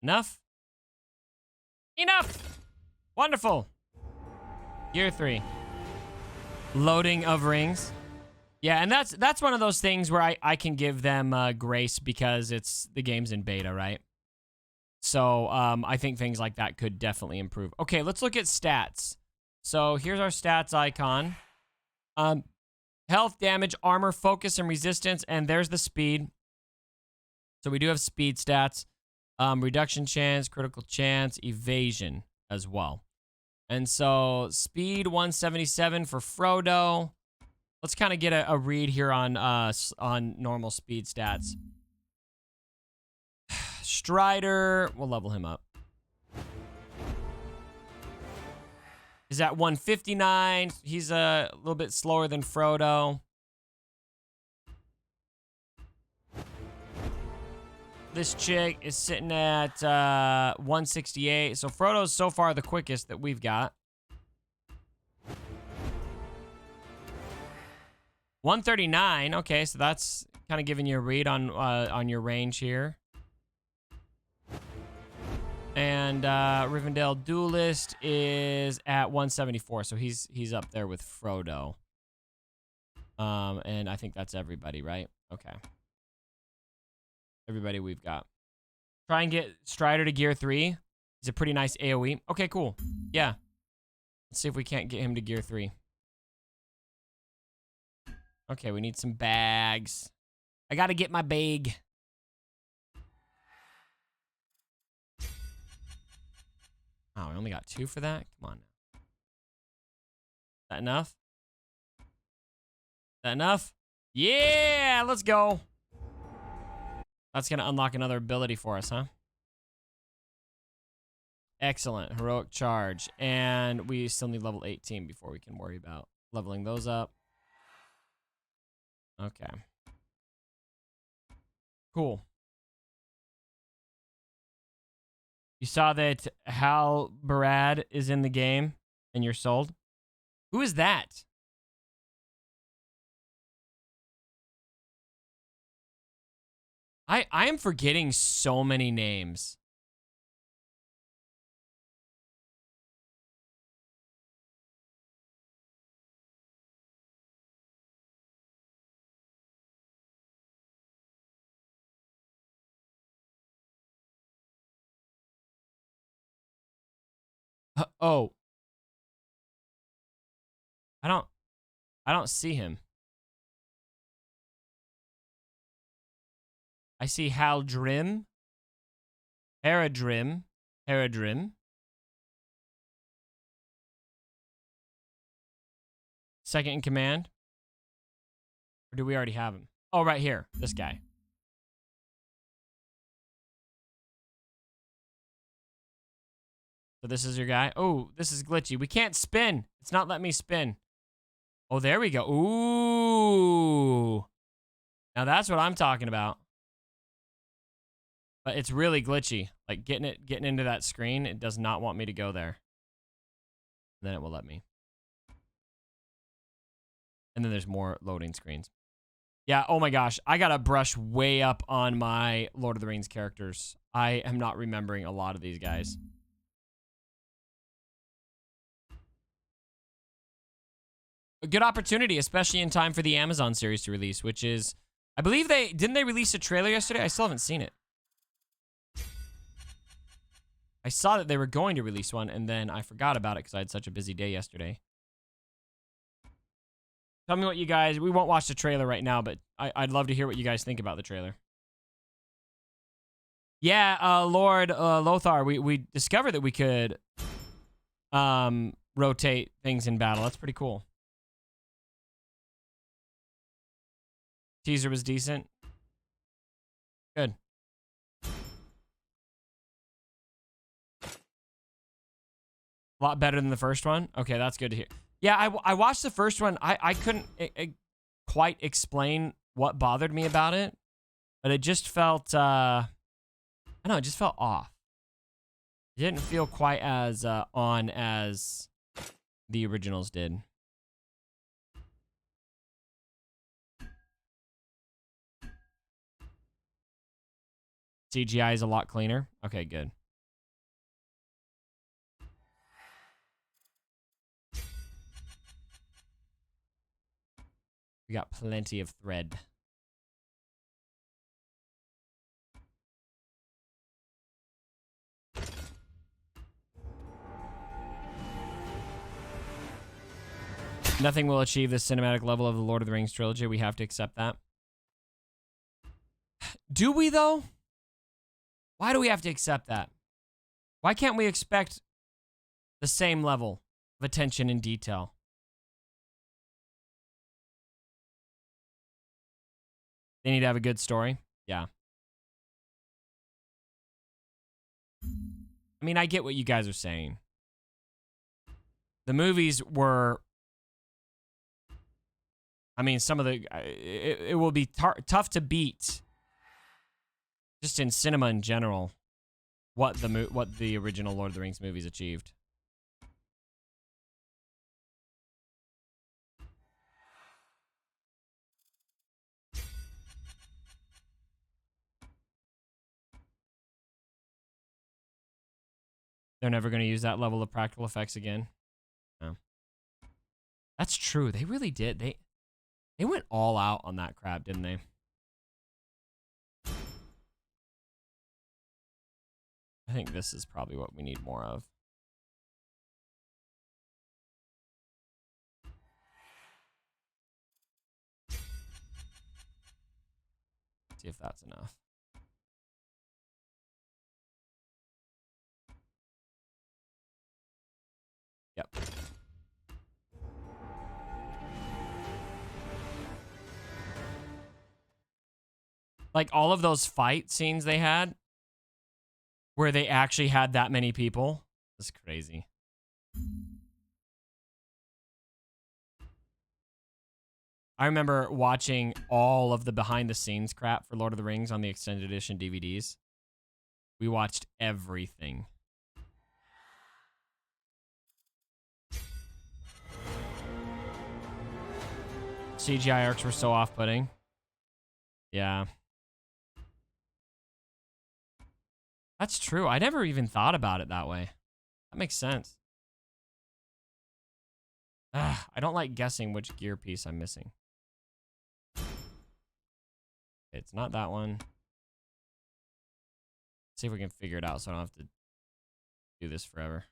Enough? Enough! Wonderful. Gear 3. Loading of rings. Yeah, and that's one of those things where I can give them grace because the game's in beta, right? So I think things like that could definitely improve. Okay, let's look at stats. So here's our stats icon. Health, damage, armor, focus, and resistance, and there's the speed. So we do have speed stats, reduction chance, critical chance, evasion as well. And so speed 177 for Frodo. Let's kind of get a read here on normal speed stats. Strider, we'll level him up. Is at 159. He's a little bit slower than Frodo. This chick is sitting at 168. So Frodo's so far the quickest that we've got. 139. Okay, so that's kind of giving you a read on your range here. And Rivendell Duelist is at 174, so he's up there with Frodo. And I think that's everybody, right? Okay. Everybody we've got. Try and get Strider to gear 3. He's a pretty nice AoE. Okay, cool. Yeah. Let's see if we can't get him to gear 3. Okay, we need some bags. I gotta get my bag. Oh, we only got 2 for that? Come on now. Is that enough? Is that enough? Yeah, let's go. That's going to unlock another ability for us, huh? Excellent. Heroic Charge. And we still need level 18 before we can worry about leveling those up. Okay. Cool. You saw that Hal Barad is in the game and you're sold? Who is that? I am forgetting so many names. Oh. I don't see him. I see Haldrim. Haradrim. Second in command. Or do we already have him? Oh, right here. This guy. So this is your guy. Oh, this is glitchy. We can't spin. It's not letting me spin. Oh, there we go. Ooh. Now that's what I'm talking about. But it's really glitchy. Like getting into that screen, it does not want me to go there. And then it will let me. And then there's more loading screens. Yeah, oh my gosh. I gotta brush way up on my Lord of the Rings characters. I am not remembering a lot of these guys. A good opportunity, especially in time for the Amazon series to release, which is... I believe didn't they release a trailer yesterday? I still haven't seen it. I saw that they were going to release one, and then I forgot about it because I had such a busy day yesterday. Tell me what you guys... We won't watch the trailer right now, but I'd love to hear what you guys think about the trailer. Yeah, Lord Lothar, we discovered that we could rotate things in battle. That's pretty cool. Teaser was decent. Good. A lot better than the first one. Okay, that's good to hear. Yeah, I watched the first one. I couldn't quite explain what bothered me about it, but it just felt, I don't know, it just felt off. It didn't feel quite as on as the originals did. CGI is a lot cleaner. Okay, good. We got plenty of thread. Nothing will achieve the cinematic level of the Lord of the Rings trilogy. We have to accept that. Do we, though? Why do we have to accept that? Why can't we expect the same level of attention and detail? They need to have a good story. Yeah. I mean, I get what you guys are saying. The movies were... I mean, some of the... It will be tough to beat, just in cinema in general, what the original Lord of the Rings movies achieved. They're never going to use that level of practical effects again. No. That's true. They really did. They went all out on that crap, didn't they? I think this is probably what we need more of. See if that's enough. Yep. Like all of those fight scenes they had where they actually had that many people. That's crazy. I remember watching all of the behind the scenes crap for Lord of the Rings on the extended edition DVDs. We watched everything. CGI arcs were so off-putting. Yeah. That's true. I never even thought about it that way. That makes sense. I don't like guessing which gear piece I'm missing. It's not that one. See if we can figure it out so I don't have to do this forever.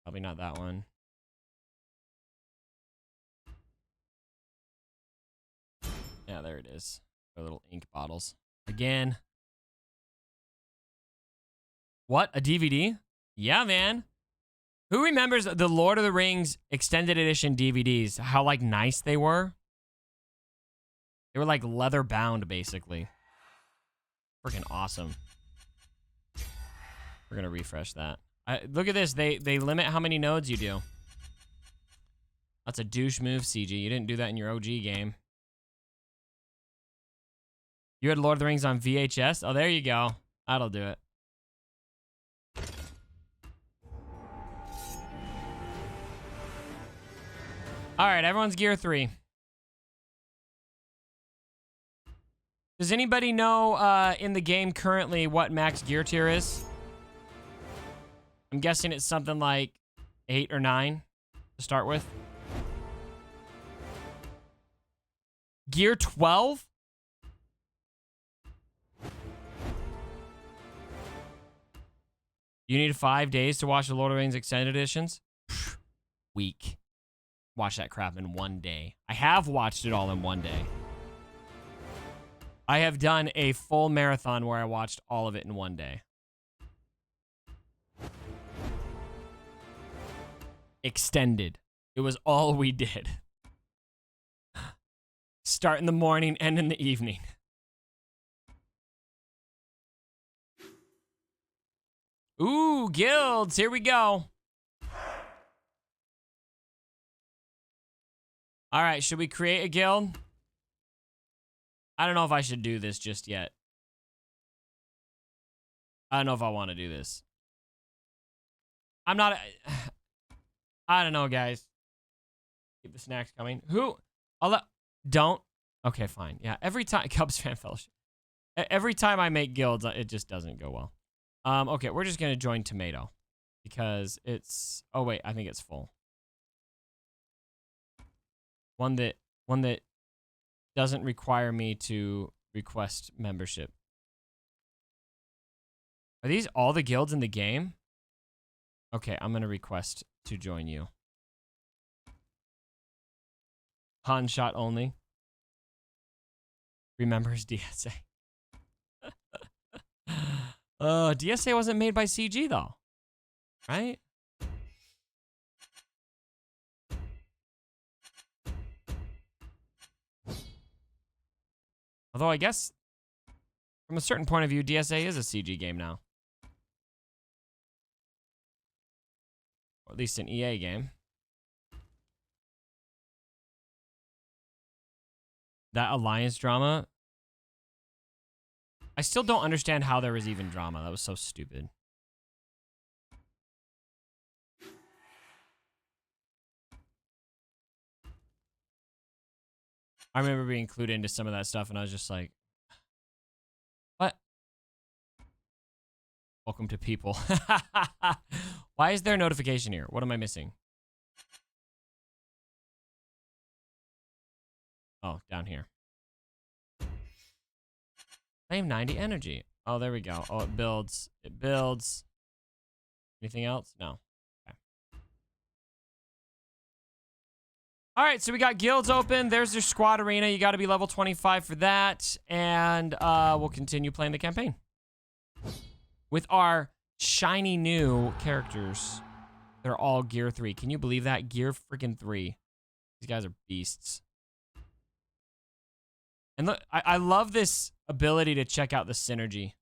Probably not that one. Yeah, there it is. Our little ink bottles. Again. What? A DVD? Yeah, man. Who remembers the Lord of the Rings extended edition DVDs? How, like, nice they were? They were, like, leather bound, basically. Freaking awesome. We're going to refresh that. Look at this. They limit how many nodes you do. That's a douche move, CG. You didn't do that in your OG game. You had Lord of the Rings on VHS? Oh, there you go. That'll do it. All right, everyone's gear 3. Does anybody know in the game currently what max gear tier is? I'm guessing it's something like 8 or 9 to start with. Gear 12? You need 5 days to watch the Lord of the Rings extended editions? Weak. Watch that crap in 1 day. I have watched it all in 1 day. I have done a full marathon where I watched all of it in 1 day. Extended. It was all we did. Start in the morning, end in the evening. Ooh, guilds. Here we go. All right, should we create a guild? I don't know if I should do this just yet. I don't know if I want to do this. I'm not... I don't know, guys. Keep the snacks coming. Who? Don't. Okay, fine. Yeah, every time... Cubs Fan Fellowship. Every time I make guilds, it just doesn't go well. Okay, we're just going to join Tomato. Because it's... Oh, wait, I think it's full. One that doesn't require me to request membership. Are these all the guilds in the game? Okay, I'm going to request to join you. Han shot only. remembers DSA. DSA wasn't made by CG though, right? Although I guess from a certain point of view, DSA is a CG game now. Or at least an EA game. That alliance drama. I still don't understand how there was even drama. That was so stupid. I remember being clued into some of that stuff and I was just like, what? Welcome to people. Why is there a notification here? What am I missing? Oh, down here. Claim 90 energy. Oh, there we go. Oh, it builds. It builds. Anything else? No. Okay. All right, so we got guilds open. There's your squad arena. You got to be level 25 for that. And we'll continue playing the campaign with our shiny new characters. They're all gear 3. Can you believe that? Gear freaking 3. These guys are beasts. And look, I love this ability to check out the synergy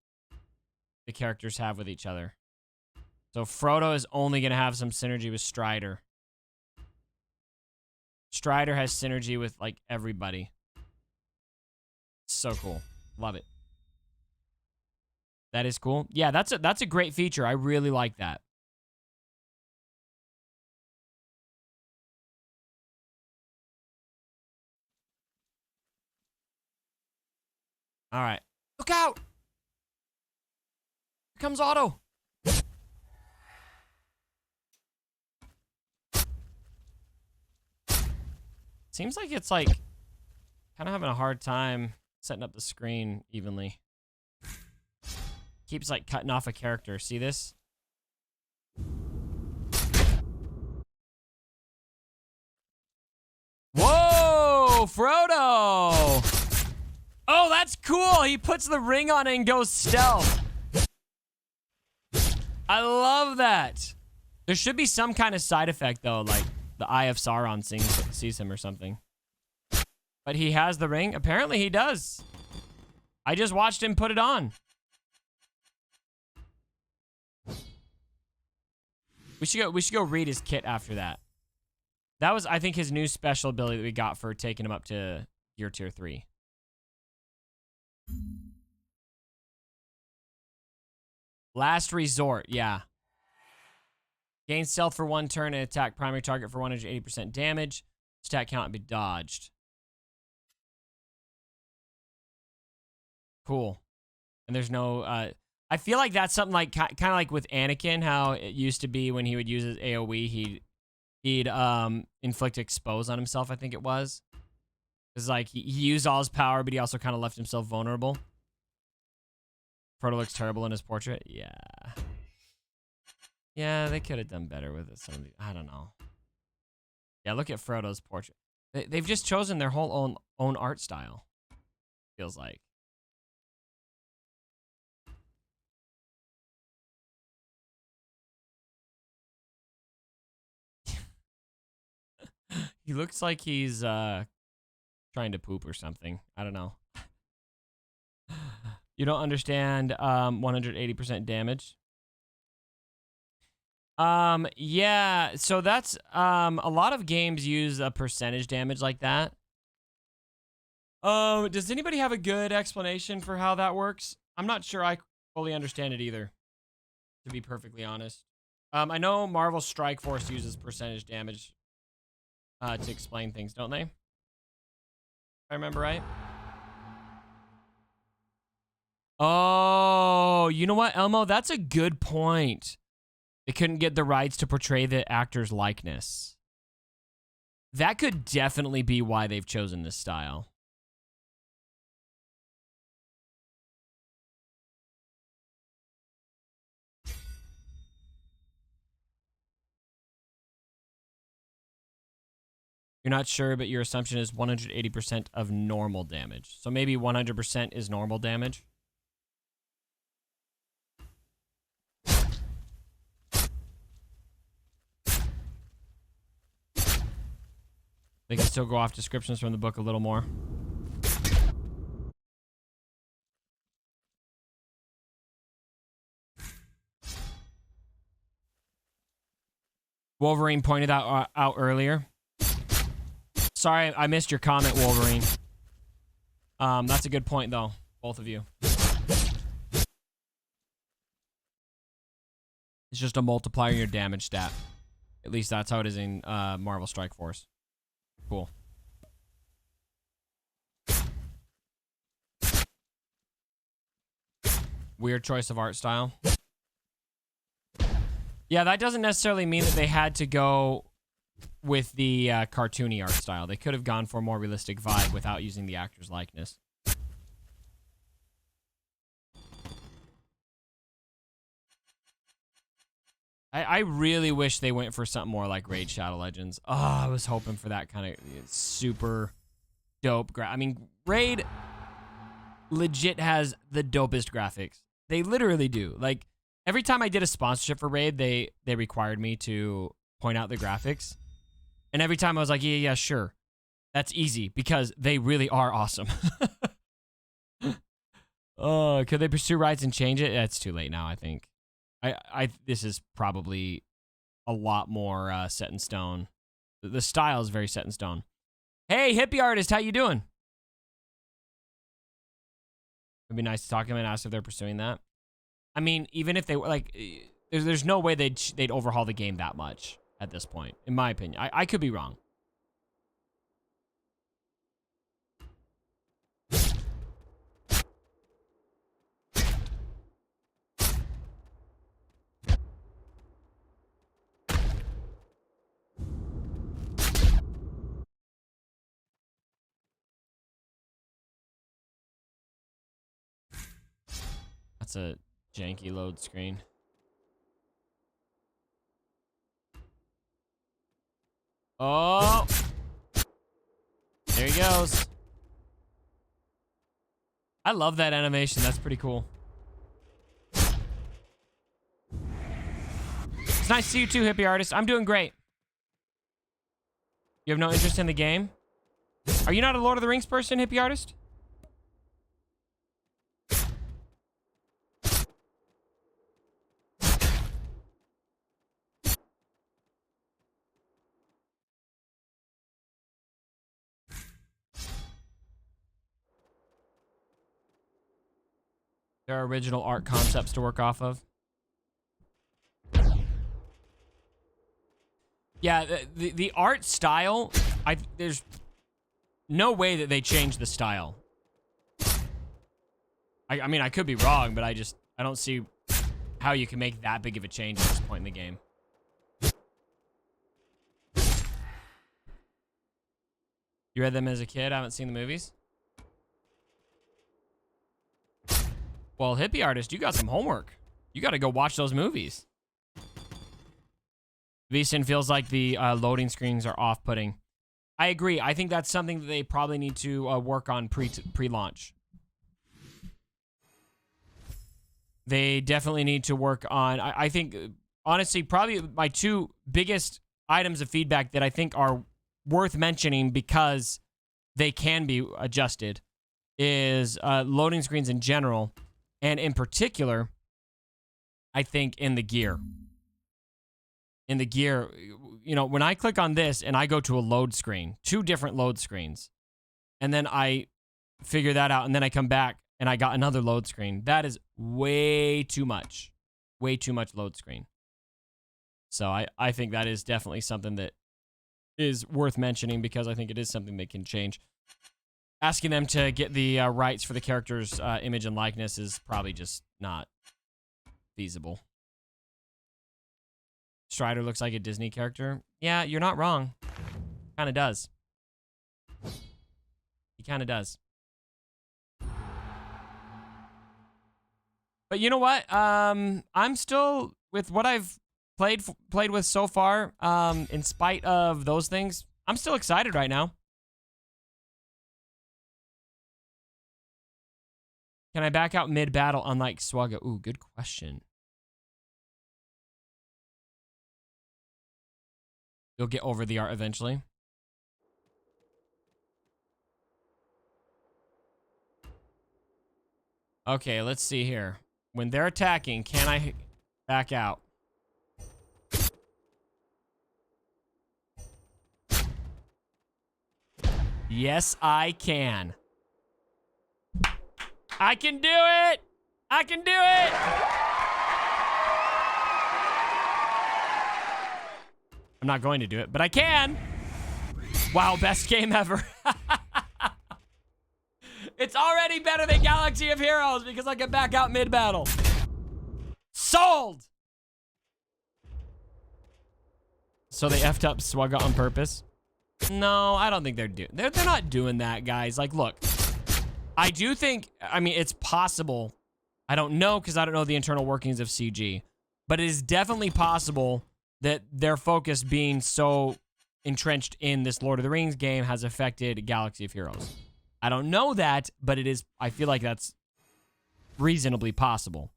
the characters have with each other. So Frodo is only going to have some synergy with Strider. Strider has synergy with, like, everybody. So cool. Love it. That is cool. Yeah, that's a great feature. I really like that. All right. Look out! Here comes Otto. Seems like it's like kind of having a hard time setting up the screen evenly. Keeps like cutting off a character. See this? Whoa, Frodo! Oh, that's cool. He puts the ring on it and goes stealth. I love that. There should be some kind of side effect though, like the Eye of Sauron sees him or something. But he has the ring. Apparently he does. I just watched him put it on. We should go read his kit after that. That was, I think, his new special ability that we got for taking him up to gear tier 3. Last resort, yeah. Gain stealth for 1 turn and attack primary target for 180% damage. Stat can't be dodged. Cool. And there's no, I feel like that's something like, kind of like with Anakin, how it used to be when he would use his AoE, he'd inflict expose on himself, I think it was. It's like, he used all his power, but he also kind of left himself vulnerable. Frodo looks terrible in his portrait. Yeah. Yeah, they could have done better with it. Some of the, I don't know. Yeah, look at Frodo's portrait. They've just chosen their whole own art style. Feels like. He looks like he's trying to poop or something. I don't know. You don't understand 180% damage? Yeah, so that's a lot of games use a percentage damage like that. Does anybody have a good explanation for how that works? I'm not sure I fully understand it either, to be perfectly honest. I know Marvel Strike Force uses percentage damage to explain things, don't they? If I remember right. Oh, you know what, Elmo? That's a good point. They couldn't get the rights to portray the actor's likeness. That could definitely be why they've chosen this style. You're not sure, but your assumption is 180% of normal damage. So maybe 100% is normal damage. They can still go off descriptions from the book a little more. Wolverine pointed out earlier. Sorry, I missed your comment, Wolverine. That's a good point, though. Both of you. It's just a multiplier in your damage stat. At least that's how it is in Marvel Strike Force. Cool. Weird choice of art style. Yeah, that doesn't necessarily mean that they had to go with the cartoony art style. They could have gone for a more realistic vibe without using the actor's likeness. I really wish they went for something more like Raid Shadow Legends. Oh, I was hoping for that kind of super dope. I mean, Raid legit has the dopest graphics. They literally do. Like, every time I did a sponsorship for Raid, they required me to point out the graphics. And every time I was like, yeah, sure. That's easy because they really are awesome. Oh, could they pursue rights and change it? It's too late now, I think. This is probably a lot more set in stone. The style is very set in stone. Hey, hippie artist, how you doing? It'd be nice to talk to them and ask if they're pursuing that. I mean, even if they were like, there's no way they'd overhaul the game that much at this point, in my opinion. I could be wrong. That's a janky load screen. Oh! There he goes. I love that animation. That's pretty cool. It's nice to see you too, hippie artist. I'm doing great. You have no interest in the game? Are you not a Lord of the Rings person, hippie artist? There are original art concepts to work off of. Yeah, the art style, there's no way that they changed the style. I mean, I could be wrong, but I don't see how you can make that big of a change at this point in the game. You read them as a kid? I haven't seen the movies. Well, hippie artist, you got some homework. You got to go watch those movies. Vison feels like the loading screens are off-putting. I agree. I think that's something that they probably need to work on pre-launch. They definitely need to work on... I think, honestly, probably my two biggest items of feedback that I think are worth mentioning because they can be adjusted is loading screens in general. And in particular, I think in the gear. In the gear, you know, when I click on this and I go to a load screen, 2 different load screens, and then I figure that out, and then I come back and I got another load screen, that is way too much. Way too much load screen. So I think that is definitely something that is worth mentioning because I think it is something they can change. Asking them to get the rights for the character's image and likeness is probably just not feasible. Strider looks like a Disney character. Yeah, you're not wrong. Kind of does. He kind of does. But you know what? I'm still with what I've played with so far. In spite of those things, I'm still excited right now. Can I back out mid-battle unlike Swugga? Ooh, good question. You'll get over the art eventually. Okay, let's see here. When they're attacking, can I back out? Yes, I can. I can do it! I can do it! I'm not going to do it, but I can. Wow, best game ever. It's already better than Galaxy of Heroes because I can back out mid-battle. Sold! So they effed up Swugga on purpose? No, I don't think they're doing... They're not doing that, guys. Like, look. I do think... I mean, it's possible. I don't know because I don't know the internal workings of CG. But it is definitely possible that their focus being so entrenched in this Lord of the Rings game has affected Galaxy of Heroes. I don't know that, but it is... I feel like that's reasonably possible.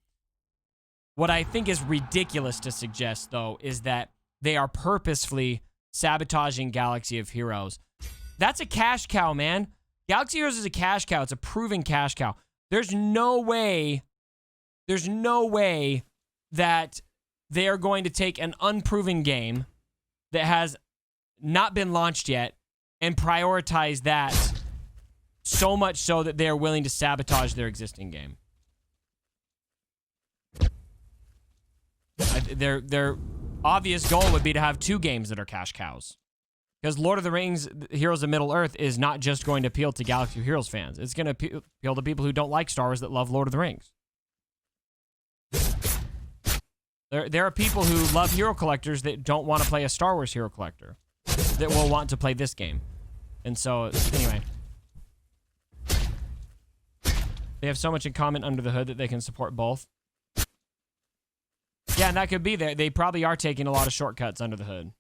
What I think is ridiculous to suggest, though, is that they are purposefully sabotaging Galaxy of Heroes. That's a cash cow, man. Galaxy of Heroes is a cash cow. It's a proven cash cow. There's no way that they are going to take an unproven game that has not been launched yet and prioritize that so much so that they're willing to sabotage their existing game. Their obvious goal would be to have 2 games that are cash cows. Because Lord of the Rings, Heroes of Middle-earth is not just going to appeal to Galaxy of Heroes fans. It's going to appeal to people who don't like Star Wars that love Lord of the Rings. There are people who love hero collectors that don't want to play a Star Wars hero collector. That will want to play this game. And so, anyway. They have so much in common under the hood that they can support both. Yeah, and that could be there. They probably are taking a lot of shortcuts under the hood.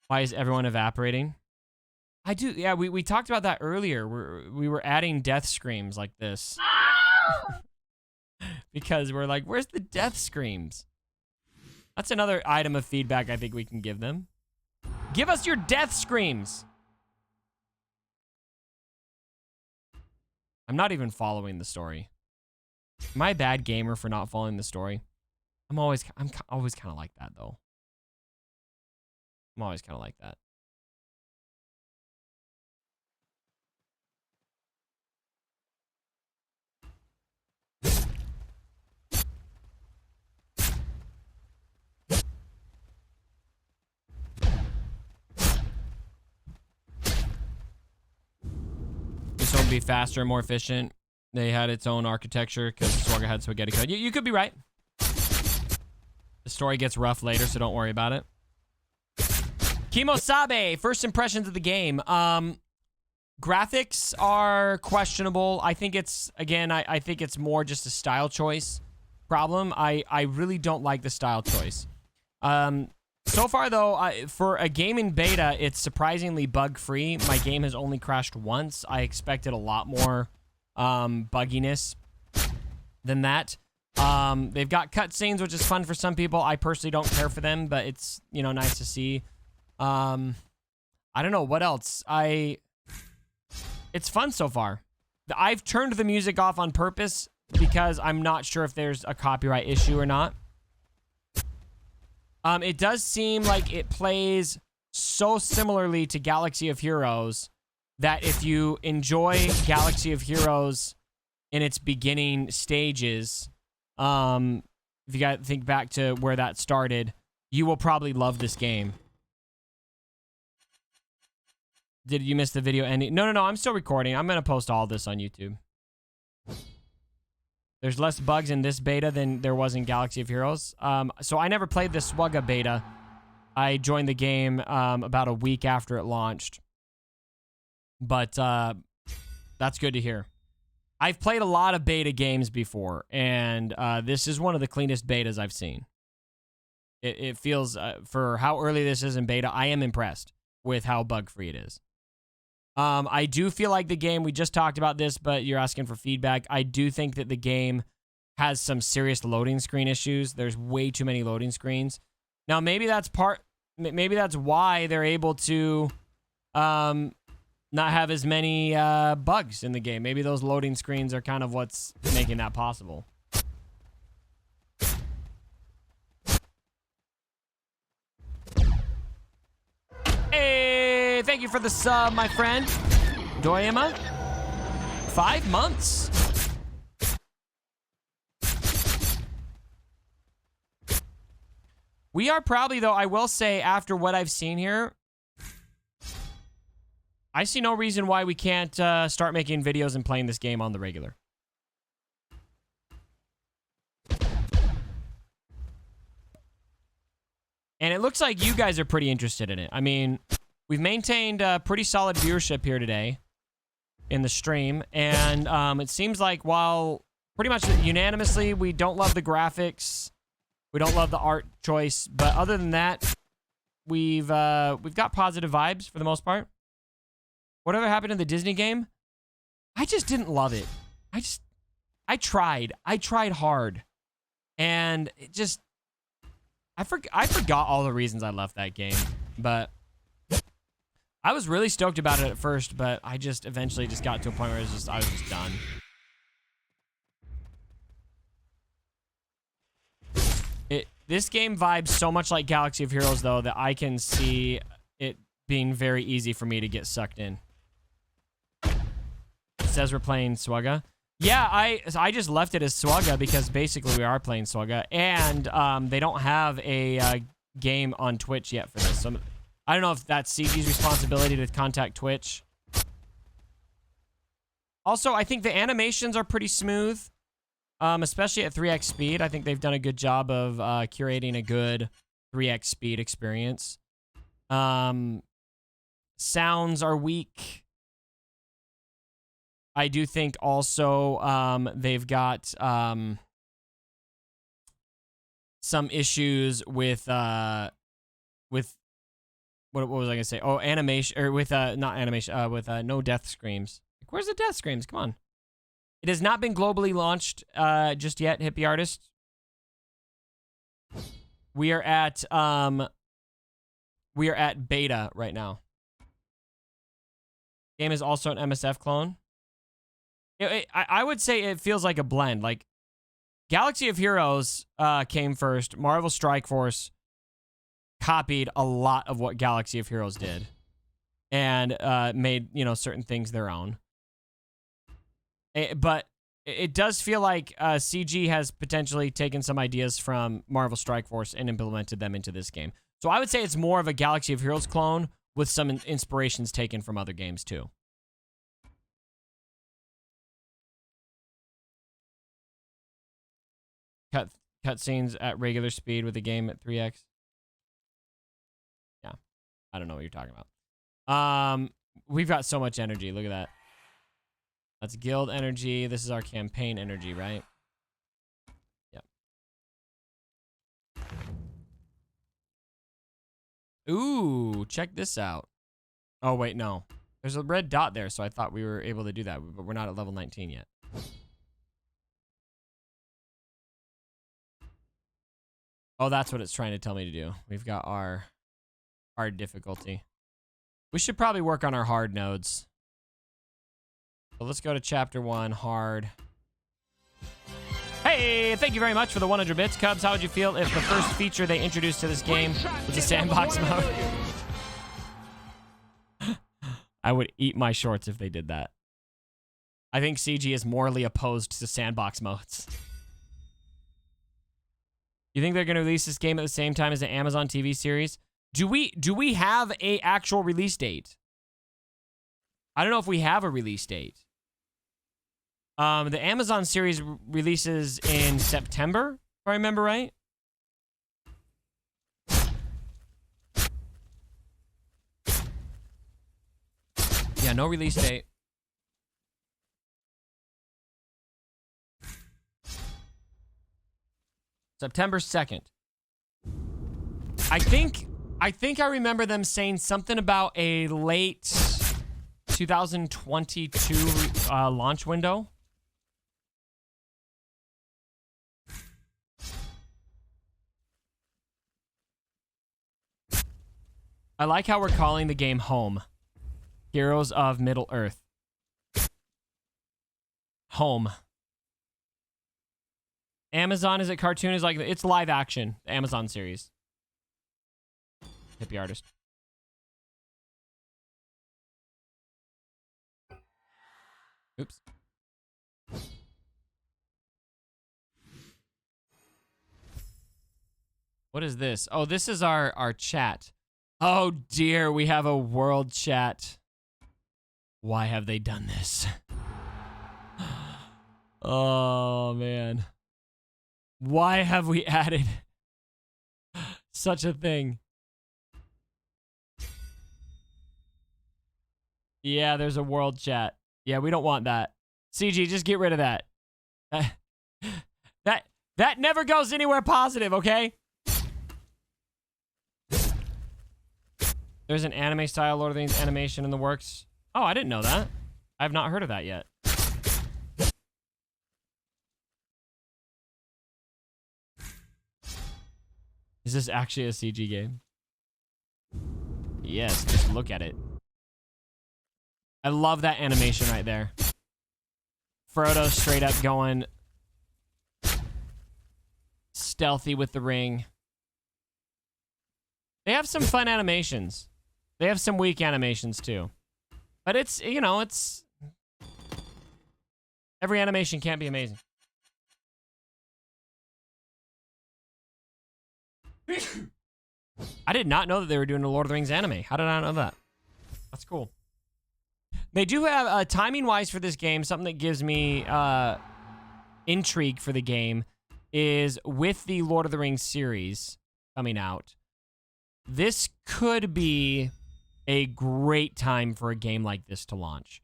Why is everyone evaporating? I do. Yeah, we talked about that earlier. We were adding death screams like this. Because we're like, where's the death screams? That's another item of feedback I think we can give them. Give us your death screams. I'm not even following the story. Am I a bad gamer for not following the story? I'm always kind of like that, though. I'm always kind of like that. This one would be faster and more efficient. They had its own architecture because Swugga had spaghetti code. You could be right. The story gets rough later, so don't worry about it. Kimosabe, first impressions of the game. Graphics are questionable. I think it's, again, I think it's more just a style choice problem. I really don't like the style choice. So far, though, for a game in beta, it's surprisingly bug-free. My game has only crashed once. I expected a lot more bugginess than that. They've got cutscenes, which is fun for some people. I personally don't care for them, but it's, you know, nice to see. I don't know what else. It's fun so far. I've turned the music off on purpose because I'm not sure if there's a copyright issue or not. It does seem like it plays so similarly to Galaxy of Heroes that if you enjoy Galaxy of Heroes in its beginning stages, if you got to think back to where that started, you will probably love this game. Did you miss the video ending? No, I'm still recording. I'm going to post all this on YouTube. There's less bugs in this beta than there was in Galaxy of Heroes. So I never played the Swugga beta. I joined the game about a week after it launched. But that's good to hear. I've played a lot of beta games before, and this is one of the cleanest betas I've seen. It feels, for how early this is in beta, I am impressed with how bug-free it is. I do feel like the game, we just talked about this, but you're asking for feedback. I do think that the game has some serious loading screen issues. There's way too many loading screens. Now, maybe that's why they're able to not have as many bugs in the game. Maybe those loading screens are kind of what's making that possible. Hey, thank you for the sub, my friend. Doyema. 5 months. We are probably, though, I will say, after what I've seen here, I see no reason why we can't start making videos and playing this game on the regular. And it looks like you guys are pretty interested in it. I mean, we've maintained pretty solid viewership here today in the stream. And it seems like while pretty much unanimously we don't love the graphics, we don't love the art choice, but other than that, we've got positive vibes for the most part. Whatever happened in the Disney game, I just didn't love it. I tried hard. And it just... I forgot all the reasons I left that game, but I was really stoked about it at first, but I just eventually just got to a point where I was just done. This game vibes so much like Galaxy of Heroes, though, that I can see it being very easy for me to get sucked in. It says we're playing Swugga. Yeah, I just left it as Swugga because basically we are playing Swugga, and they don't have a game on Twitch yet for this. So I don't know if that's CG's responsibility to contact Twitch. Also, I think the animations are pretty smooth, especially at 3x speed. I think they've done a good job of curating a good 3x speed experience. Sounds are weak. I do think also they've got some issues with what was I gonna say? Oh, animation, or with not animation, with no death screams. Like, where's the death screams? Come on. It has not been globally launched just yet, Hippie Artist. We are at beta right now. Game is also an MSF clone. I would say it feels like a blend. Like, Galaxy of Heroes came first. Marvel Strike Force copied a lot of what Galaxy of Heroes did, and made, you know, certain things their own. But it does feel like CG has potentially taken some ideas from Marvel Strike Force and implemented them into this game. So I would say it's more of a Galaxy of Heroes clone with some inspirations taken from other games too. Cutscenes at regular speed with the game at 3x. Yeah, I don't know what you're talking about. We've got so much energy. Look at that. That's guild energy. This is our campaign energy, right? Yep. Ooh, check this out. Oh wait, no. There's a red dot there, so I thought we were able to do that, but we're not at level 19 yet. Oh, that's what it's trying to tell me to do. We've got our hard difficulty. We should probably work on our hard nodes. So let's go to chapter 1, hard. Hey, thank you very much for the 100 bits. Cubs, how would you feel if the first feature they introduced to this game was a sandbox mode? I would eat my shorts if they did that. I think CG is morally opposed to sandbox modes. You think they're going to release this game at the same time as the Amazon TV series? Do we have a actual release date? I don't know if we have a release date. The Amazon series releases in September, if I remember right. Yeah, no release date. September 2nd. I think I remember them saying something about a late 2022 launch window. I like how we're calling the game Home. Heroes of Middle-earth. Home. Amazon, is it cartoon? Is like, it's live action. The Amazon series. Hippie artist. Oops. What is this? Oh, this is our chat. Oh dear, we have a world chat. Why have they done this? Oh man. Why have we added such a thing? Yeah, there's a world chat. Yeah, we don't want that. CG, just get rid of that. That never goes anywhere positive, okay? There's an anime-style Lord of the Rings animation in the works. Oh, I didn't know that. I have not heard of that yet. Is this actually a CG game? Yes, just look at it. I love that animation right there. Frodo straight up going stealthy with the ring. They have some fun animations. They have some weak animations too. But it's, you know, it's... Every animation can't be amazing. I did not know that they were doing a Lord of the Rings anime. How did I not know that? That's cool. They do have, timing-wise for this game, something that gives me intrigue for the game is with the Lord of the Rings series coming out, this could be a great time for a game like this to launch.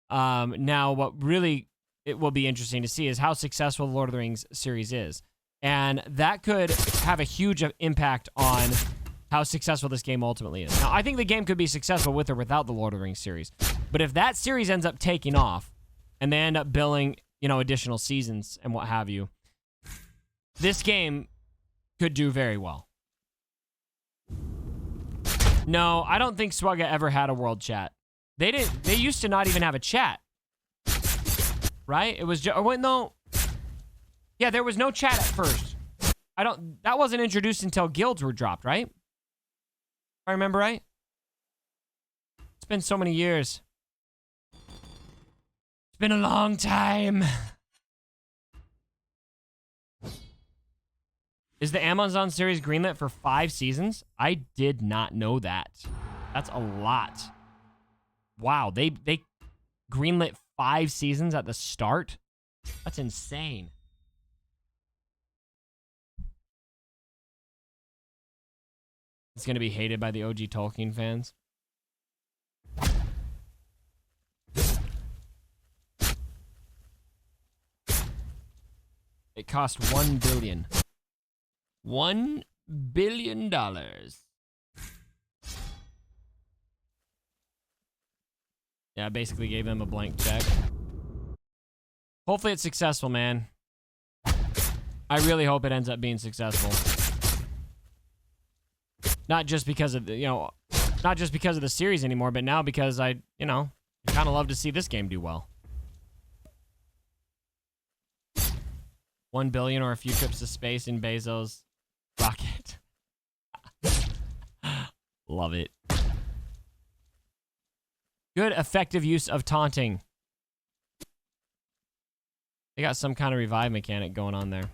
Now, what really it will be interesting to see is how successful the Lord of the Rings series is. And that could have a huge impact on how successful this game ultimately is. Now, I think the game could be successful with or without the Lord of the Rings series. But if that series ends up taking off and they end up billing, you know, additional seasons and what have you, this game could do very well. No, I don't think Swugga ever had a world chat. They used to not even have a chat. Right? It was just, oh, wait, no. Yeah, there was no chat at first. That wasn't introduced until guilds were dropped, right? If I remember right? It's been so many years. It's been a long time. Is the Amazon series greenlit for 5 seasons? I did not know that. That's a lot. Wow, they greenlit 5 seasons at the start? That's insane. It's going to be hated by the OG Tolkien fans. It cost $1 billion. $1 billion. Yeah, I basically gave them a blank check. Hopefully it's successful, man. I really hope it ends up being successful. Not just because of the, you know, not just because of the series anymore, but now because I kind of love to see this game do well. 1 billion or a few trips to space in Bezos' rocket. Love it. Good effective use of taunting. They got some kind of revive mechanic going on there.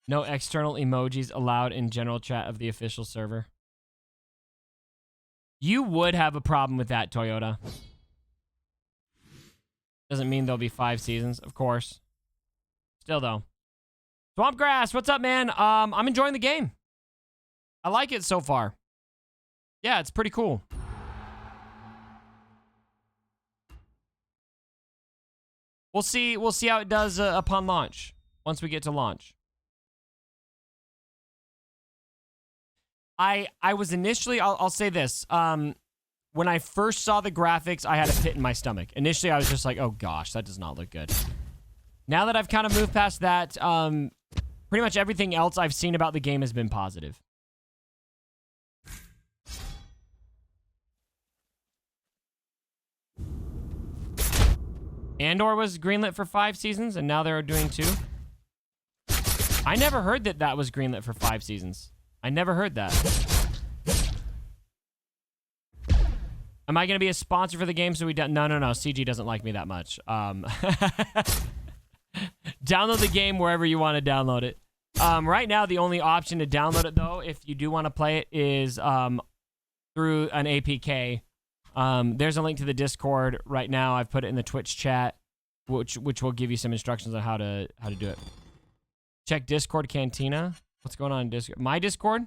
No external emojis allowed in general chat of the official server. You would have a problem with that, Toyota. Doesn't mean there'll be 5 seasons, of course. Still, though. Swamp Grass, what's up, man? I'm enjoying the game. I like it so far. Yeah, it's pretty cool. We'll see how it does upon launch. once we get to launch. I was initially, I'll say this. When I first saw the graphics, I had a pit in my stomach. Initially, I was just like, oh gosh, that does not look good. Now that I've kind of moved past that, pretty much everything else I've seen about the game has been positive. Andor was greenlit for 5 seasons, and now they're doing 2. I never heard that that was greenlit for 5 seasons. I never heard that. Am I going to be a sponsor for the game so we don't... No. CG doesn't like me that much. Download the game wherever you want to download it. Right now, the only option to download it, though, if you do want to play it, is through an APK. There's a link to the Discord right now. I've put it in the Twitch chat, which will give you some instructions on how to do it. Check Discord Cantina. What's going on in Discord? My Discord?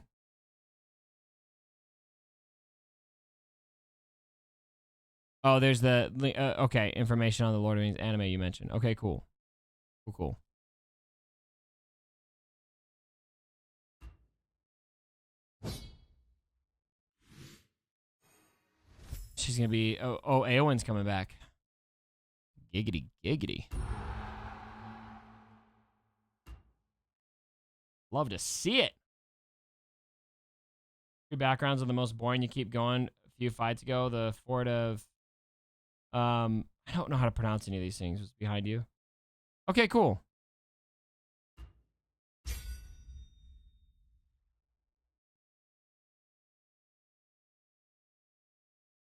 Oh, there's the okay, information on the Lord of the Rings anime you mentioned. Okay, cool. Cool. She's gonna be... Oh, Eowyn's coming back. Giggity, giggity. Love to see it. 3 backgrounds are the most boring. You keep going. A few fights ago, the fort of... I don't know how to pronounce any of these things. Was behind you. Okay, cool.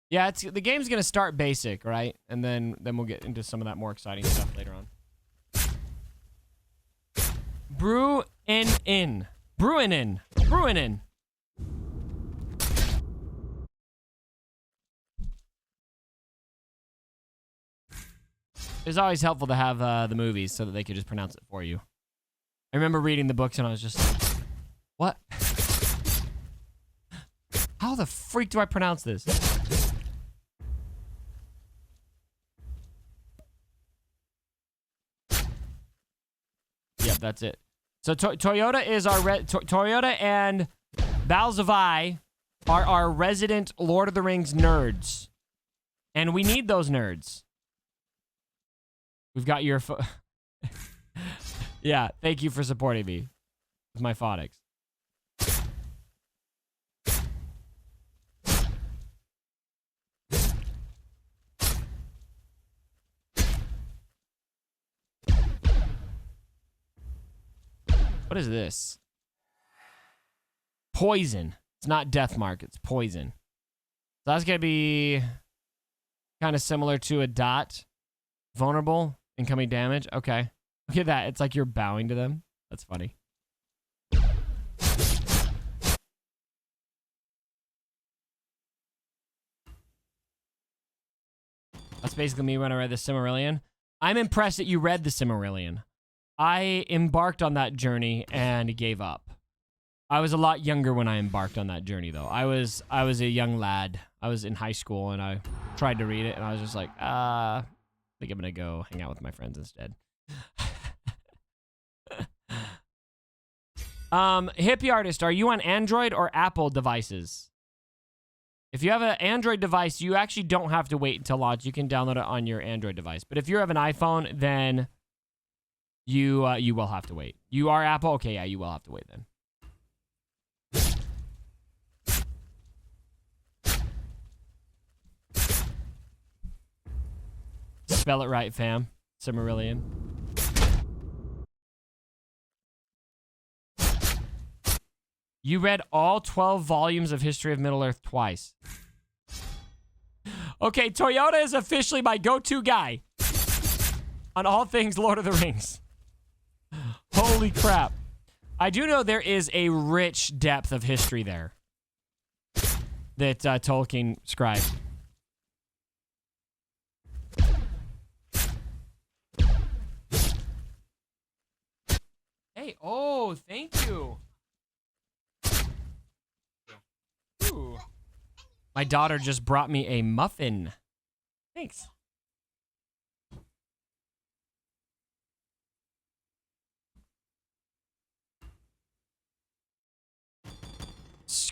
Yeah, the game's gonna start basic, right? And then we'll get into some of that more exciting stuff later on. Bruin-in. It's always helpful to have the movies so that they could just pronounce it for you. I remember reading the books and I was just like, what? How the freak do I pronounce this? Yep, that's it. So Toyota is our Toyota and Balzavai are our resident Lord of the Rings nerds, and we need those nerds. We've got your yeah. Thank you for supporting me with my phonics. What is this? Poison. It's not death mark. It's poison. So that's going to be kind of similar to a dot. Vulnerable. Incoming damage. Okay. Look at that. It's like you're bowing to them. That's funny. That's basically me when I read the Silmarillion. I'm impressed that you read the Silmarillion. I embarked on that journey and gave up. I was a lot younger when I embarked on that journey, though. I was a young lad. I was in high school, and I tried to read it, and I was just like, I think I'm going to go hang out with my friends instead. Hippie Artist, are you on Android or Apple devices? If you have an Android device, you actually don't have to wait until launch. You can download it on your Android device. But if you have an iPhone, then... You will have to wait. You are Apple? Okay, yeah, you will have to wait then. Spell it right, fam. Silmarillion. You read all 12 volumes of History of Middle-earth twice. Okay, Toyota is officially my go-to guy on all things Lord of the Rings. Holy crap. I do know there is a rich depth of history there that Tolkien scribed. Hey, oh, thank you. Ooh. My daughter just brought me a muffin. Thanks.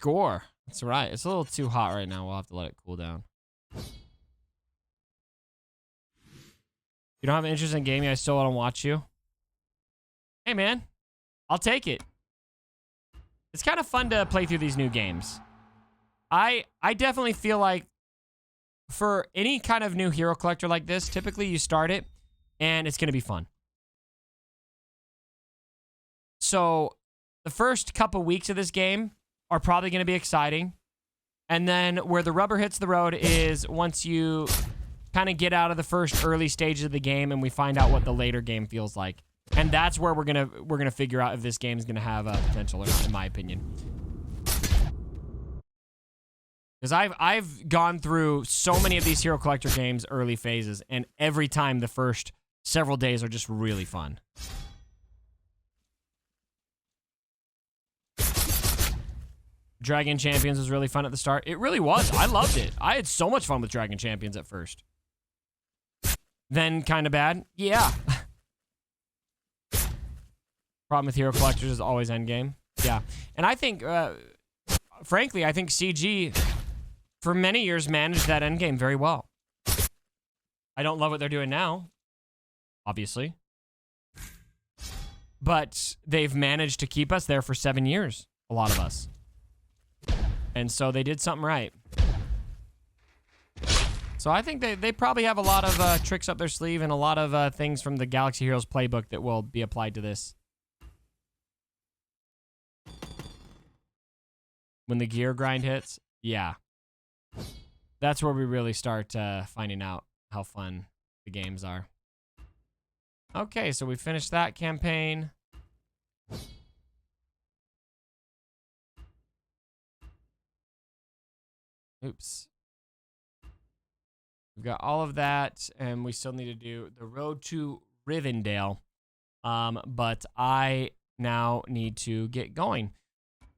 score. That's right. It's a little too hot right now. We'll have to let it cool down. You don't have an interest in gaming? I still want to watch you. Hey, man. I'll take it. It's kind of fun to play through these new games. I definitely feel like for any kind of new hero collector like this, typically you start it and it's going to be fun. So the first couple weeks of this game are probably going to be exciting. And then where the rubber hits the road is once you kind of get out of the first early stages of the game and we find out what the later game feels like. And that's where we're gonna figure out if this game is gonna have potential or not, in my opinion. Because I've gone through so many of these hero collector games early phases, and every time the first several days are just really fun. Dragon Champions was really fun at the start. It really was. I loved it. I had so much fun with Dragon Champions at first. Then kind of bad. Yeah. Problem with hero collectors is always endgame. Yeah. And I think, frankly, I think CG, for many years, managed that endgame very well. I don't love what they're doing now, obviously. But they've managed to keep us there for 7 years, a lot of us. And so they did something right. So I think they probably have a lot of tricks up their sleeve and a lot of things from the Galaxy Heroes playbook that will be applied to this. When the gear grind hits, yeah. That's where we really start finding out how fun the games are. Okay, so we finished that campaign. Oops. We've got all of that, and we still need to do the road to Rivendell. But I now need to get going.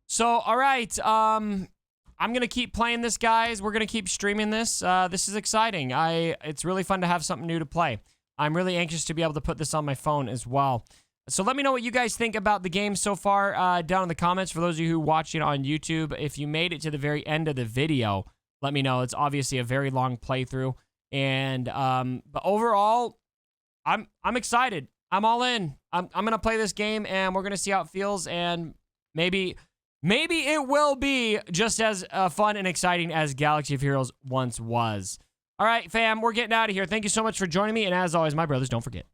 So, all right. I'm going to keep playing this, guys. We're going to keep streaming this. This is exciting. It's really fun to have something new to play. I'm really anxious to be able to put this on my phone as well. So let me know what you guys think about the game so far down in the comments. For those of you who are watching on YouTube, if you made it to the very end of the video, let me know. It's obviously a very long playthrough. And but overall, I'm excited. I'm all in. I'm going to play this game, and we're going to see how it feels. And maybe it will be just as fun and exciting as Galaxy of Heroes once was. All right, fam, we're getting out of here. Thank you so much for joining me. And as always, my brothers, don't forget,